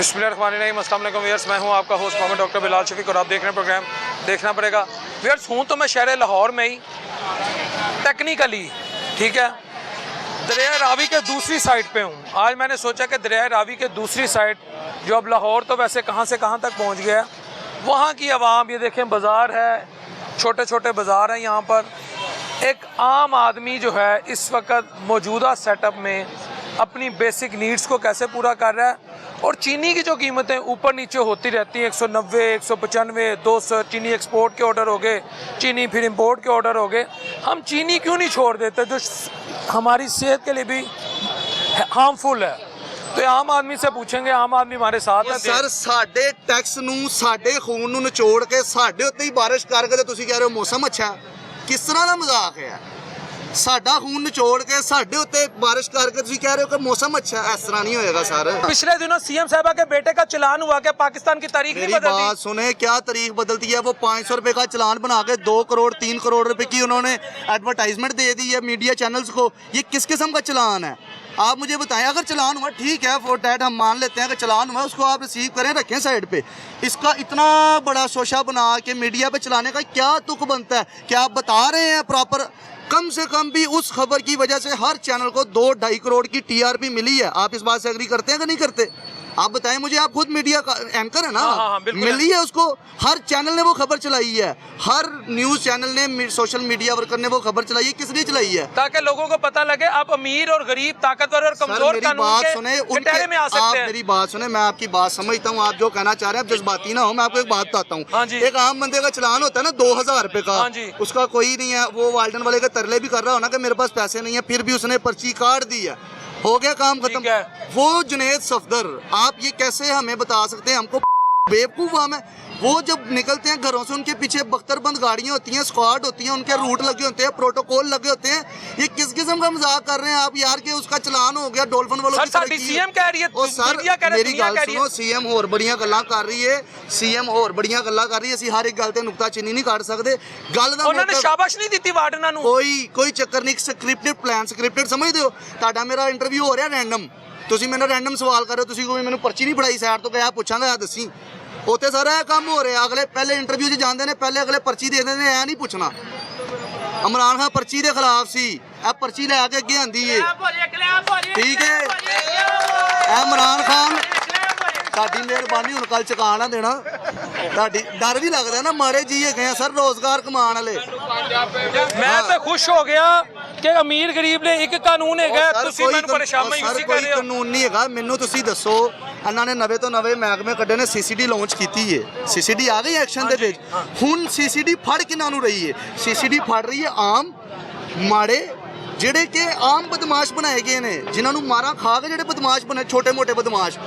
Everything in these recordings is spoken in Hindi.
बिस्मिल्लाहिर्रहमानिर्रहीम। अस्सलाम वालेकुम व्यूअर्स, मैं हूं आपका होस्ट मोहम्मद डॉक्टर बिलाल शफीक और आप देख रहे हैं प्रोग्राम देखना पड़ेगा। व्यूअर्स, हूं तो मैं शहर लाहौर में ही टेक्निकली, ठीक है, दरिया रावी के दूसरी साइड पे हूं। आज मैंने सोचा कि दरिया रावी के दूसरी साइड, जो अब लाहौर तो वैसे कहां से कहां तक पहुंच गया है, वहां की आवाम, ये देखें बाज़ार है, छोटे छोटे बाज़ार हैं यहाँ पर। एक आम आदमी जो है इस वक्त मौजूदा सेटअप में अपनी बेसिक नीड्स को कैसे पूरा कर रहा है। और चीनी की जो कीमतें ऊपर नीचे होती रहती हैं, 190, 195, 200, चीनी एक्सपोर्ट के ऑर्डर हो गए, चीनी फिर इंपोर्ट के ऑर्डर हो गए। हम चीनी क्यों नहीं छोड़ देते, जो हमारी सेहत के लिए भी हार्मफुल है। तो आम आदमी से पूछेंगे, आम आदमी हमारे साथ है। सर, साडे टैक्स नूं, साडे खून नूं निचोड़ के साडे उत्ते ही बारिश करके ते तुसीं कह रहे हो मौसम अच्छा है। किस तरह का मजाक है? साडा खून निचोड़ के साडे उत्ते बारिश करके तुसीं कह रहे हो कि मौसम अच्छा है। इस तरह नहीं होएगा सर। पिछले दिनों सीएम साहबा के बेटे का चलान हुआ कि पाकिस्तान की तारीख नहीं मेरी बदलती। बात सुने, क्या तारीख बदलती है? वो 500 रुपए का चलान बना के 2 करोड़ 3 करोड़ रुपए की उन्होंने एडवर्टाइजमेंट दे दी है मीडिया चैनल्स को। ये किस किस्म का चलान है? आप मुझे बताएं। अगर चलान हुआ ठीक है, फॉर डैट हम मान लेते हैं कि चलान हुआ, उसको आप रिसीव करें, रखें साइड पे। इसका इतना बड़ा शोशा बना के मीडिया पे चलाने का क्या तुक बनता है? क्या आप बता रहे हैं प्रॉपर? कम से कम भी उस खबर की वजह से हर चैनल को 2-2.5 करोड़ की टीआरपी मिली है। आप इस बात से एग्री करते हैं कि नहीं करते? आप बताएं मुझे, आप खुद मीडिया का एंकर है ना। हाँ, मिली है उसको, हर चैनल ने वो खबर चलाई है, हर न्यूज चैनल ने, सोशल मीडिया वर्कर ने वो खबर चलाई है। किस लिए चलाई है? ताकि लोगों को पता लगे आप अमीर और गरीब, ताकतवर और कमजोर कानून के कटहरे में आ सकते हैं। मेरी बात सुने, मैं आपकी बात समझता हूँ, आप जो कहना चाह रहे हैं, आप जज्बाती ना हो। मैं आपको एक बात बताता हूँ। हाँ जी। एक आम बंदे का चलान होता है ना 2000 रुपए का। हाँ जी। उसका कोई नहीं है, वो वाल्टन वाले के तरले भी कर रहा हो ना कि मेरे पास पैसे नहीं है, फिर भी उसने पर्ची काट दी है, हो गया काम खत्म। वो जुनेद सफदर, आप ये कैसे हमें बता सकते हैं? हमको बेवकूफ हम है। वो जब निकलते हैं घरों से, उनके पीछे बख्तरबंद गाड़ियां होती हैं, स्क्वाड होती हैं, उनके रूट लगे होते हैं, प्रोटोकॉल लगे होते हैं। ये किस किस्म का मजाक कर रहे हैं आप यार? के उसका चलान हो गया डॉल्फिन वालों की तरह। सीएम कह रही है, सर मेरी गल सुनो, सीएम होर बड़ियां गल्लां कर रही है, सीएम होर बड़ियां गल्लां कर रही है। ਅਸੀਂ हर एक गल ते नुक्ताचीनी नहीं कर सकते। गल दा ਉਹਨਾਂ ਨੇ ਸ਼ਾਬਾਸ਼ ਨਹੀਂ ਦਿੱਤੀ ਵਾਰਡਨਾਂ ਨੂੰ। कोई चक्कर नहीं। स्क्रिप्टेड प्लान, स्क्रिप्टेड समझते हो? ਤੁਹਾਡਾ मेरा इंटरव्यू हो रहा रैंडम, ਤੁਸੀਂ ਮੈਨੂੰ रैंडम सवाल कर रहे हो, ਤੁਸੀਂ ਕੋਈ ਮੈਨੂੰ पर्ची नहीं फड़ाई साइड तो क्या पूछांगा या दसी? ਉੱਥੇ सारा काम हो रहा। अगले पहले इंटरव्यू च जाते हैं, पहले अगले पर्ची दे देंगे, ऐ नहीं पूछना। इमरान खान पर्ची के खिलाफ सी, ਇਹ पर्ची लैके अगे आंदी है, ठीक है? इमरान खान, साडी मेहरबानी हुण कल चुका ना देना। डर भी लगता है ना, माड़े जी है सर, रोजगार कमान वाले। मैं तो खुश हो गया कि अमीर गरीब ने एक कानून है। ਤੁਸੀਂ ਮੈਨੂੰ ਪਰੇਸ਼ਾਨੀ ਉਸੇ ਕਰ ਰਹੇ ਹੋ। ਕਾਨੂੰਨ ਨਹੀਂ ਹੈਗਾ। ਮੈਨੂੰ ਤੁਸੀਂ ਦੱਸੋ, ਇਹਨਾਂ ਨੇ ਨਵੇਂ ਤੋਂ ਨਵੇਂ ਮਹਿਕਮੇ ਕੱਢੇ ਨੇ, ਸੀਸੀਡੀ ਲਾਂਚ ਕੀਤੀ ਹੈ, ਸੀਸੀਡੀ ਆ ਗਈ ਐਕਸ਼ਨ ਦੇ ਵਿੱਚ। ਹੁਣ ਸੀਸੀਡੀ ਫੜ ਕਿਹਨਾਂ ਨੂੰ ਰਹੀ ਹੈ? ਸੀਸੀਡੀ ਫੜ ਰਹੀ ਹੈ ਆਮ ਮਾੜੇ, ਜਿਹੜੇ ਕਿ ਆਮ ਬਦਮਾਸ਼ ਬਣਾਏ ਗਏ ਨੇ, ਜਿਨ੍ਹਾਂ ਨੂੰ ਮਾਰਾਂ ਖਾ ਕੇ ਜਿਹੜੇ ਬਦਮਾਸ਼ ਬਣੇ, ਛੋਟੇ ਮੋਟੇ ਬਦਮਾਸ਼।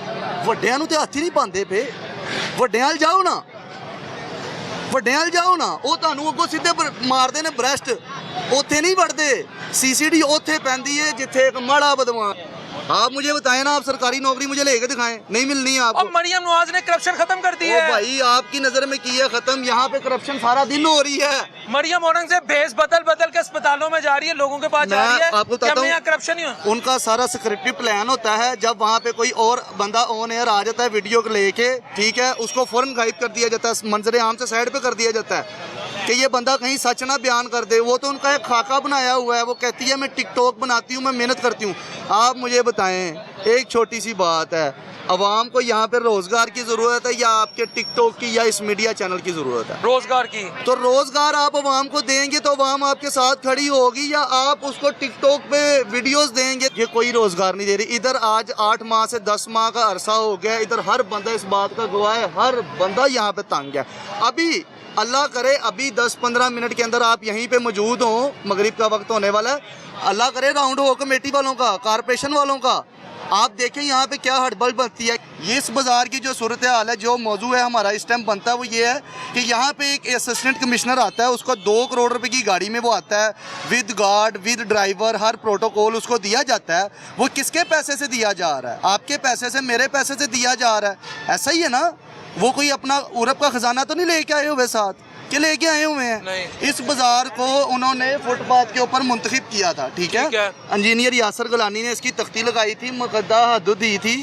ਵੱਡਿਆਂ ਨੂੰ ਤੇ ਹੱਥ ਹੀ ਨਹੀਂ ਪਾਉਂਦੇ ਪਏ। ਵੱਡਿਆਂ ਵੱਲ ਜਾਓ ਨਾ, ਵੱਡਿਆਂ ਵੱਲ ਜਾਓ ਨਾ, ਉਹ ਤੁਹਾਨੂੰ ਅੱਗੋਂ ਸਿੱਧੇ ਮਾਰਦੇ ਨੇ ਬ੍ਰੈਸਟ, ਉੱਥੇ ਨਹੀਂ ਵੜਦੇ। सीसीडी ਉੱਥੇ ਪੈਂਦੀ है जिथे एक माड़ा बदमाश। आप मुझे बताएं ना, आप सरकारी नौकरी मुझे लेके दिखाएं, नहीं मिलनी है आपको। और मरियम नवाज ने करप्शन खत्म कर दी है। भाई आपकी नजर में की है खत्म? यहाँ पे करप्शन सारा दिन हो रही है। मरियम औरंगजेब भेस बदल बदल के अस्पतालों में जा रही है, लोगों के पास जा रही है। आपको बताता हूं, करप्शन ही है। उनका सारा स्क्रिप्टिव प्लान होता है। जब वहाँ पे कोई और बंदा ऑन एयर आ जाता है वीडियो को लेके, ठीक है, उसको फौरन गायब कर दिया जाता है, मंजर आम से साइड पे कर दिया जाता है कि ये बंदा कहीं सच ना बयान कर दे। वो तो उनका एक खाका बनाया हुआ है। वो कहती है मैं टिकटॉक बनाती हूँ, मैं मेहनत करती हूँ। आप मुझे बताएं, एक छोटी सी बात है, अवाम को यहाँ पे रोजगार की जरूरत है या आपके टिकटॉक की या इस मीडिया चैनल की जरूरत है? रोजगार की। तो रोजगार आप अवाम को देंगे तो अवाम आपके साथ खड़ी होगी, या आप उसको टिकटॉक पे वीडियोस देंगे? ये कोई रोजगार नहीं दे रही। इधर आज 8 माह से 10 माह का अरसा हो गया, इधर हर बंदा इस बात का गवाह है, हर बंदा यहाँ पे तंग है। अभी अल्लाह करे अभी 10-15 मिनट के अंदर आप यहीं पे मौजूद हो, मगरिब का वक्त होने वाला है, अल्लाह करे राउंड हो कमेटी वालों का, कारपोरेशन वालों का, आप देखें यहाँ पे क्या हड़बड़ बनती है। ये इस बाज़ार की जो सूरत हाल है, जो मौजू है हमारा इस टाइम बनता है, वो ये है कि यहाँ पे एक असिस्टेंट कमिश्नर आता है, उसको 2 करोड़ रुपए की गाड़ी में वो आता है, with guard, with driver, her protocol उसको दिया जाता है। वो किसके पैसे से दिया जा रहा है? आपके पैसे से, मेरे पैसे से दिया जा रहा है। ऐसा ही है ना? वो कोई अपना उरब का खजाना तो नहीं लेके आए हुए साथ? के लेके आए हुए हैं। इस बाजार को उन्होंने फुटपाथ के ऊपर मुंतखब किया था, ठीक है। इंजीनियर यासर गलानी ने इसकी तख्ती लगाई थी, मुकद्दा हद दी थी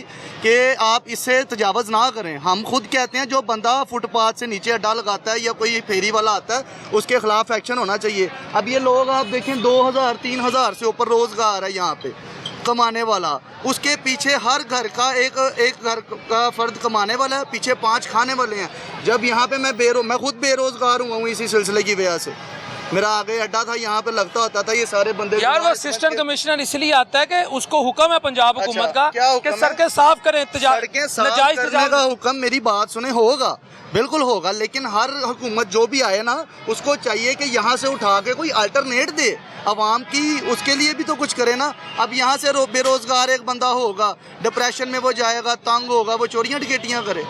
कि आप इससे तजावज़ ना करें। हम खुद कहते हैं जो बंदा फुटपाथ से नीचे अड्डा लगाता है या कोई फेरी वाला आता है उसके ख़िलाफ़ एक्शन होना चाहिए। अब ये लोग आप देखें 2000-3000 से ऊपर रोज़गार है यहाँ पे कमाने वाला, उसके पीछे हर घर का एक घर का फ़र्द कमाने वाला है, पीछे 5 खाने वाले हैं। जब यहाँ पे मैं खुद बेरोज़गार हुआ हूँ इसी सिलसिले की वजह से। मेरा आगे अड्डा था, यहाँ पे लगता होता था, ये सारे बंदे यार वो असिस्टेंट कमिश्नर इसलिए आता है कि उसको हुक्म है पंजाब हुकूमत का कि सड़कें साफ करें, सड़कें साफ करने का हुक्म, मेरी बात सुने, होगा, बिल्कुल होगा, लेकिन हर हुकूमत जो भी आए ना उसको चाहिए कि यहाँ से उठा के कोई अल्टरनेट दे आवाम की, उसके लिए भी तो कुछ करे ना। अब यहाँ से बेरोज़गार एक बंदा होगा, डिप्रेशन में वो जाएगा, तंग होगा, वो चोरियाँ डकैतियाँ करे,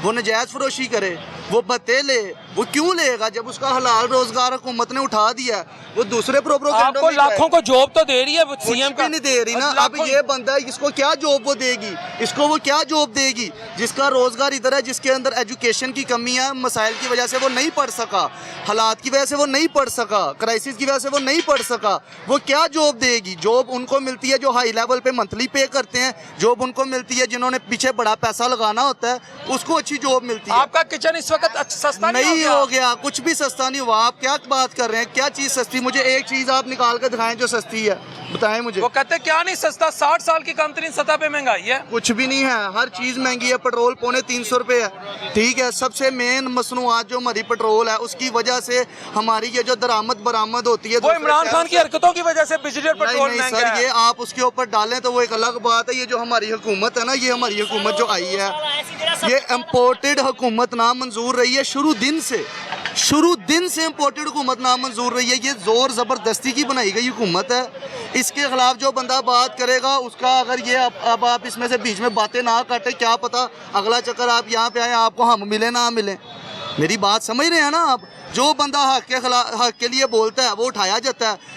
वो नजायज़ फरोशी करे, वो भत्ते ले, वो क्यों लेगा जब उसका हलाल रोजगार हुकूमत ने उठा दिया। वो दूसरे आपको लाखों को जॉब तो दे रही है सीएम का नहीं दे रही ना। अब ये बंदा इसको क्या जॉब वो देगी, इसको वो क्या जॉब देगी जिसका रोजगार इधर है, जिसके अंदर एजुकेशन की कमी है, मसाइल की वजह से वो नहीं पढ़ सका, हालात की वजह से वो नहीं पढ़ सका, क्राइसिस की वजह से वो नहीं पढ़ सका, वो क्या जॉब देगी। जॉब उनको मिलती है जो हाई लेवल पे मंथली पे करते हैं, जॉब उनको मिलती है जिन्होंने पीछे बड़ा पैसा लगाना होता है, उसको अच्छी जॉब मिलती है। आपका किचन इस वक्त सस्ता नहीं हो गया, कुछ भी सस्ता नहीं हुआ। आप क्या बात कर रहे हैं, क्या चीज़ सस्ती? मुझे एक चीज़ आप निकाल कर दिखाएं जो सस्ती है, बताएं मुझे। वो कहते हैं क्या नहीं सस्ता, 60 साल की कमतरीन सतह पे महंगाई है। कुछ भी नहीं है, हर चीज़ महंगी है। पेट्रोल 350 रुपये है, ठीक है। सबसे मेन मसनूआत जो हमारी पेट्रोल है, उसकी वजह से हमारी ये जो दरामद बरामद होती है, वो इमरान खान की हरकतों की वजह से बिजली और पेट्रोल महंगा है। सर ये आप उसके ऊपर डालें तो वो एक अलग बात है। ये जो हमारी हुकूमत है ना, ये हमारी हुकूमत जो आई है, ये इम्पोर्टेड हुकूमत नामंजूर रही है शुरू दिन से इम्पोर्टेड हुकूमत नामंजूर रही है। ये ज़ोर ज़बरदस्ती की बनाई गई हुकूमत है। इसके खिलाफ जो बंदा बात करेगा उसका, अगर ये अब आप इसमें से बीच में बातें ना काटे, क्या पता अगला चक्कर आप यहाँ पे आए आपको हम मिले ना मिले। मेरी बात समझ रहे हैं ना आप? जो बंदा हक के लिए बोलता है वो उठाया जाता है।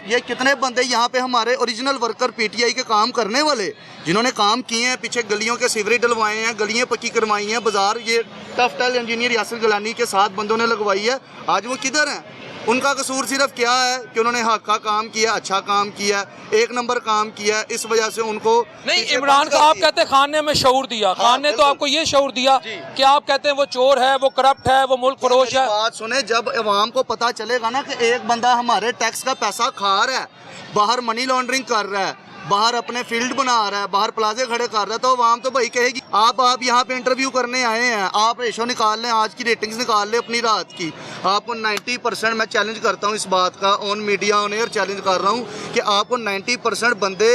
ये कितने बंदे यहाँ पे हमारे ओरिजिनल वर्कर पीटीआई के काम करने वाले जिन्होंने काम किए हैं, पीछे गलियों के सीवरेज डलवाए हैं, गलियाँ पक्की करवाई हैं, बाजार ये टफ टेल इंजीनियर यासिर गिलानी के 7 बंदों ने लगवाई है। आज वो किधर हैं? उनका कसूर सिर्फ क्या है कि उन्होंने हक का काम किया, अच्छा काम किया, 1 नंबर काम किया, इस वजह से उनको नहीं। इमरान का आप कहते हैं खान ने हमें शऊर दिया, खान ने तो आपको ये शऊर दिया कि आप कहते हैं वो चोर है, वो करप्ट है, वो मुल्क फरोश है। बात सुने, जब अवाम को पता चलेगा ना कि एक बंदा हमारे टैक्स का पैसा खा रहा है, बाहर मनी लॉन्ड्रिंग कर रहा है, बाहर अपने फील्ड बना रहा है, बाहर प्लाजे खड़े कर रहा है, तो आवाम तो भाई कहेगी आप यहाँ पे इंटरव्यू करने आए हैं, आप रेशो निकाल लें, आज की रेटिंग्स निकाल लें अपनी रात की। आपको 90% मैं चैलेंज करता हूँ इस बात का, on media on air challenge कर रहा हूँ कि आपको 90% बंदे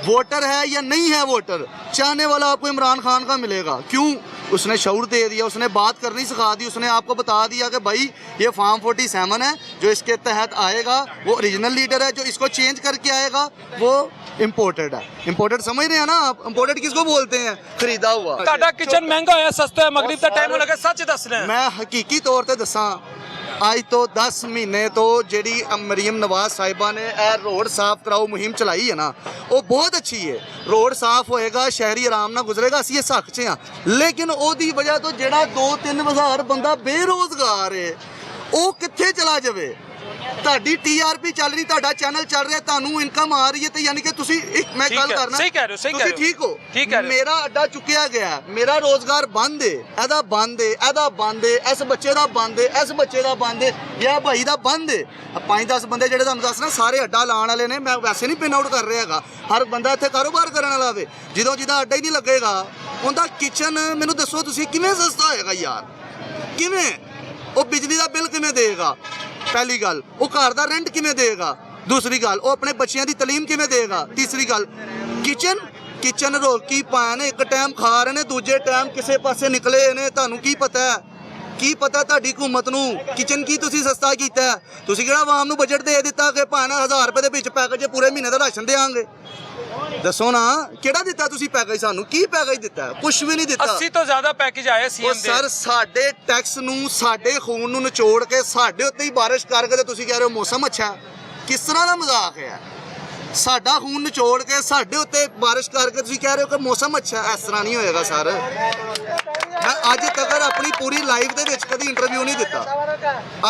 वोटर है या नहीं है वोटर, चाहने वाला आपको इमरान खान का मिलेगा। क्यों? उसने शऊर दे दिया, उसने बात करनी सिखा दी, उसने आपको बता दिया कि भाई ये फार्म 47 है, जो इसके तहत आएगा वो ओरिजिनल लीडर है, जो इसको चेंज करके आएगा वो इम्पोर्टेड है। इम्पोर्टेड समझ रहे हैं ना आप? इम्पोर्टेड किसको बोलते हैं? खरीदा हुआ। ਤੁਹਾਡਾ किचन महंगा है, सस्ता है, मगरिब का टाइम लगे, सच दस रहे हैं। मैं हकीकी तौर पर दसा, आज तो 10 महीने तो जी मरीम नवाज साहिबा ने रोड साफ कराओ मुहिम चलाई है ना, वो बहुत अच्छी है। रोड साफ होएगा, शहरी आराम ना गुजरेगा, असी इस हक च हाँ, लेकिन ओदी वजह तो जेड़ा 2-3 हज़ार बंदा बेरोजगार है वो कित्थे चला जावे। ਤੁਹਾਡੀ टीआरपी ਚੱਲ ਰਹੀ, ਤੁਹਾਡਾ ਚੈਨਲ ਚੱਲ ਰਿਹਾ, ਤੁਹਾਨੂੰ ਇਨਕਮ ਆ ਰਹੀ ਹੈ, ਤੇ ਯਾਨੀ ਕਿ ਤੁਸੀਂ ਮੈਂ ਗੱਲ ਕਰਨਾ, ਸਹੀ ਕਹਿ ਰਹੇ ਹੋ, ਸਹੀ ਕਹਿ ਰਹੇ ਹੋ, ਠੀਕ ਹੋ, ਠੀਕ ਹੈ। ਮੇਰਾ ਅੱਡਾ ਚੁੱਕਿਆ ਗਿਆ, ਮੇਰਾ ਰੋਜ਼ਗਾਰ ਬੰਦ ਹੈ, ਇਹਦਾ ਬੰਦ ਹੈ, ਇਹਦਾ ਬੰਦ ਹੈ, ਇਸ ਬੱਚੇ ਦਾ ਬੰਦ ਹੈ, ਇਸ ਬੱਚੇ ਦਾ ਬੰਦ ਹੈ, ਇਹ ਭਾਈ ਦਾ ਬੰਦ ਹੈ। 5-10 ਬੰਦੇ ਜਿਹੜੇ ਤੁਹਾਨੂੰ ਦੱਸਣਾ ਸਾਰੇ ਅੱਡਾ ਲਾਉਣ ਵਾਲੇ ਨੇ, ਮੈਂ ਵੈਸੇ ਨਹੀਂ ਪਿੰਨ ਆਊਟ ਕਰ ਰਿਹਾ ਹੈਗਾ। ਹਰ ਬੰਦਾ ਇੱਥੇ ਕਾਰੋਬਾਰ ਕਰਨ ਵਾਲਾ ਹੋਵੇ, ਜਦੋਂ ਜਿਹਦਾ ਅੱਡਾ ਹੀ ਨਹੀਂ ਲੱਗੇਗਾ ਉਹਦਾ ਕਿਚਨ ਮੈਨੂੰ ਦੱਸੋ ਤੁਸੀਂ ਕਿਵੇਂ ਸਸਤਾ ਹੋਏਗਾ ਯਾਰ? ਕਿਵੇਂ? ਉਹ ਬਿਜਲੀ ਦਾ ਬਿੱਲ ਕਿਵੇਂ ਦੇਗਾ? पहली गल, वो घर का रेंट किमें देगा? दूसरी गल, वो अपने बच्चों की तलीम किमें देगा? तीसरी गल, किचन रोकी पाए ने, एक टाइम खा रहे ने, दूजे टाइम किसी पासे निकले ने। तुहानू की पता है, की पता ਤੁਹਾਡੀ हुकूमत नू किचन की तुसी सस्ता कीता है? तुसी किहड़ा आवाम नू बजट दे दिता कि भाना 1000 रुपए दे विच पैकेज पूरे महीने का राशन देंगे? दसो ना, किहड़ा दिता तुसी पैकेज? सानू की पैकेज दिता? कुछ भी नहीं दिता। 80 तो ज्यादा पैकेज आए सीएम दे। सर साडे टैक्स नू, साडे खून नू निचोड़ के साडे उत्ते ही बारिश करके ते तुसी कह रहे हो मौसम अच्छा है? किस तरह का मजाक है? ਸਾਡਾ ਖੂਨ ਨਿਚੋੜ ਕੇ ਸਾਡੇ ਉੱਤੇ ਬਾਰਿਸ਼ ਕਰਕੇ ਤੁਸੀਂ ਕਹਿ ਰਹੇ ਹੋ ਕਿ ਮੌਸਮ ਅੱਛਾ ਹੈ। ਇਸ ਤਰ੍ਹਾਂ ਨਹੀਂ ਹੋਏਗਾ ਸਰ। ਮੈਂ ਅੱਜ ਤੱਕ ਆਪਣੀ ਪੂਰੀ ਲਾਈਫ ਦੇ ਵਿੱਚ ਕਦੀ ਇੰਟਰਵਿਊ ਨਹੀਂ ਦਿੱਤਾ।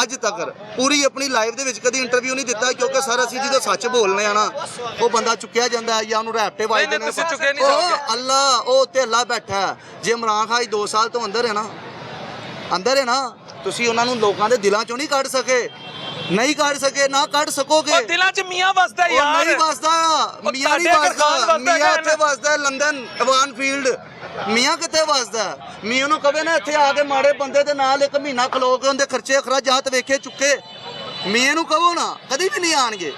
ਅੱਜ ਤੱਕ ਪੂਰੀ ਆਪਣੀ ਲਾਈਫ ਦੇ ਵਿੱਚ ਕਦੀ ਇੰਟਰਵਿਊ ਨਹੀਂ ਦਿੱਤਾ, ਕਿਉਂਕਿ ਸਰ ਅਸੀਂ ਜਦੋਂ ਸੱਚ ਬੋਲਨੇ ਆ ਨਾ ਉਹ ਬੰਦਾ ਚੁੱਕਿਆ ਜਾਂਦਾ ਹੈ ਜਾਂ ਉਹਨੂੰ ਰੈਪਟੇ ਵੱਜਦੇ ਨੇ। ਉਹ ਅੱਲਾ, ਉਹ ਉੱਤੇ ਅੱਲਾ ਬੈਠਾ ਹੈ। ਜੇ ਇਮਰਾਨ ਖਾਨ 2 ਸਾਲ ਤੋਂ ਅੰਦਰ ਹੈ ਨਾ, ਤੁਸੀਂ ਉਹਨਾਂ ਨੂੰ ਲੋਕਾਂ ਦੇ ਦਿਲਾਂ ਚੋਂ ਨਹੀਂ ਕੱਢ ਸਕੇ, ਨਹੀਂ ਕੱਢ ਸਕੇ, ਨਾ ਕੱਢ ਸਕੋਗੇ। ਦਿਲਾਂ 'ਚ ਮੀਆਂ ਵਸਦਾ ਯਾਰ। ਨਹੀਂ ਵਸਦਾ, ਮੀਆਂ ਨਹੀਂ ਵਸਦਾ। ਮੀਆਂ ਇੱਥੇ ਵਸਦਾ ਲੰਡਨ ਅਵਾਨ ਫੀਲਡ। ਮੀਆਂ ਕਿੱਥੇ ਵਸਦਾ? ਮੀਆਂ ਨੂੰ ਕਵੇ ਨਾ ਇੱਥੇ ਆ ਕੇ ਮਾੜੇ ਬੰਦੇ ਦੇ ਨਾਲ 1 ਮਹੀਨਾ ਖਲੋ ਕੇ ਉਹਦੇ ਖਰਚੇ ਅਖਰਾਜਾਤ ਵੇਖੇ ਚੁੱਕੇ। ਮੀਆਂ ਨੂੰ ਕਹੋ ਨਾ, ਕਦੀ ਵੀ ਨਹੀਂ ਆਣਗੇ।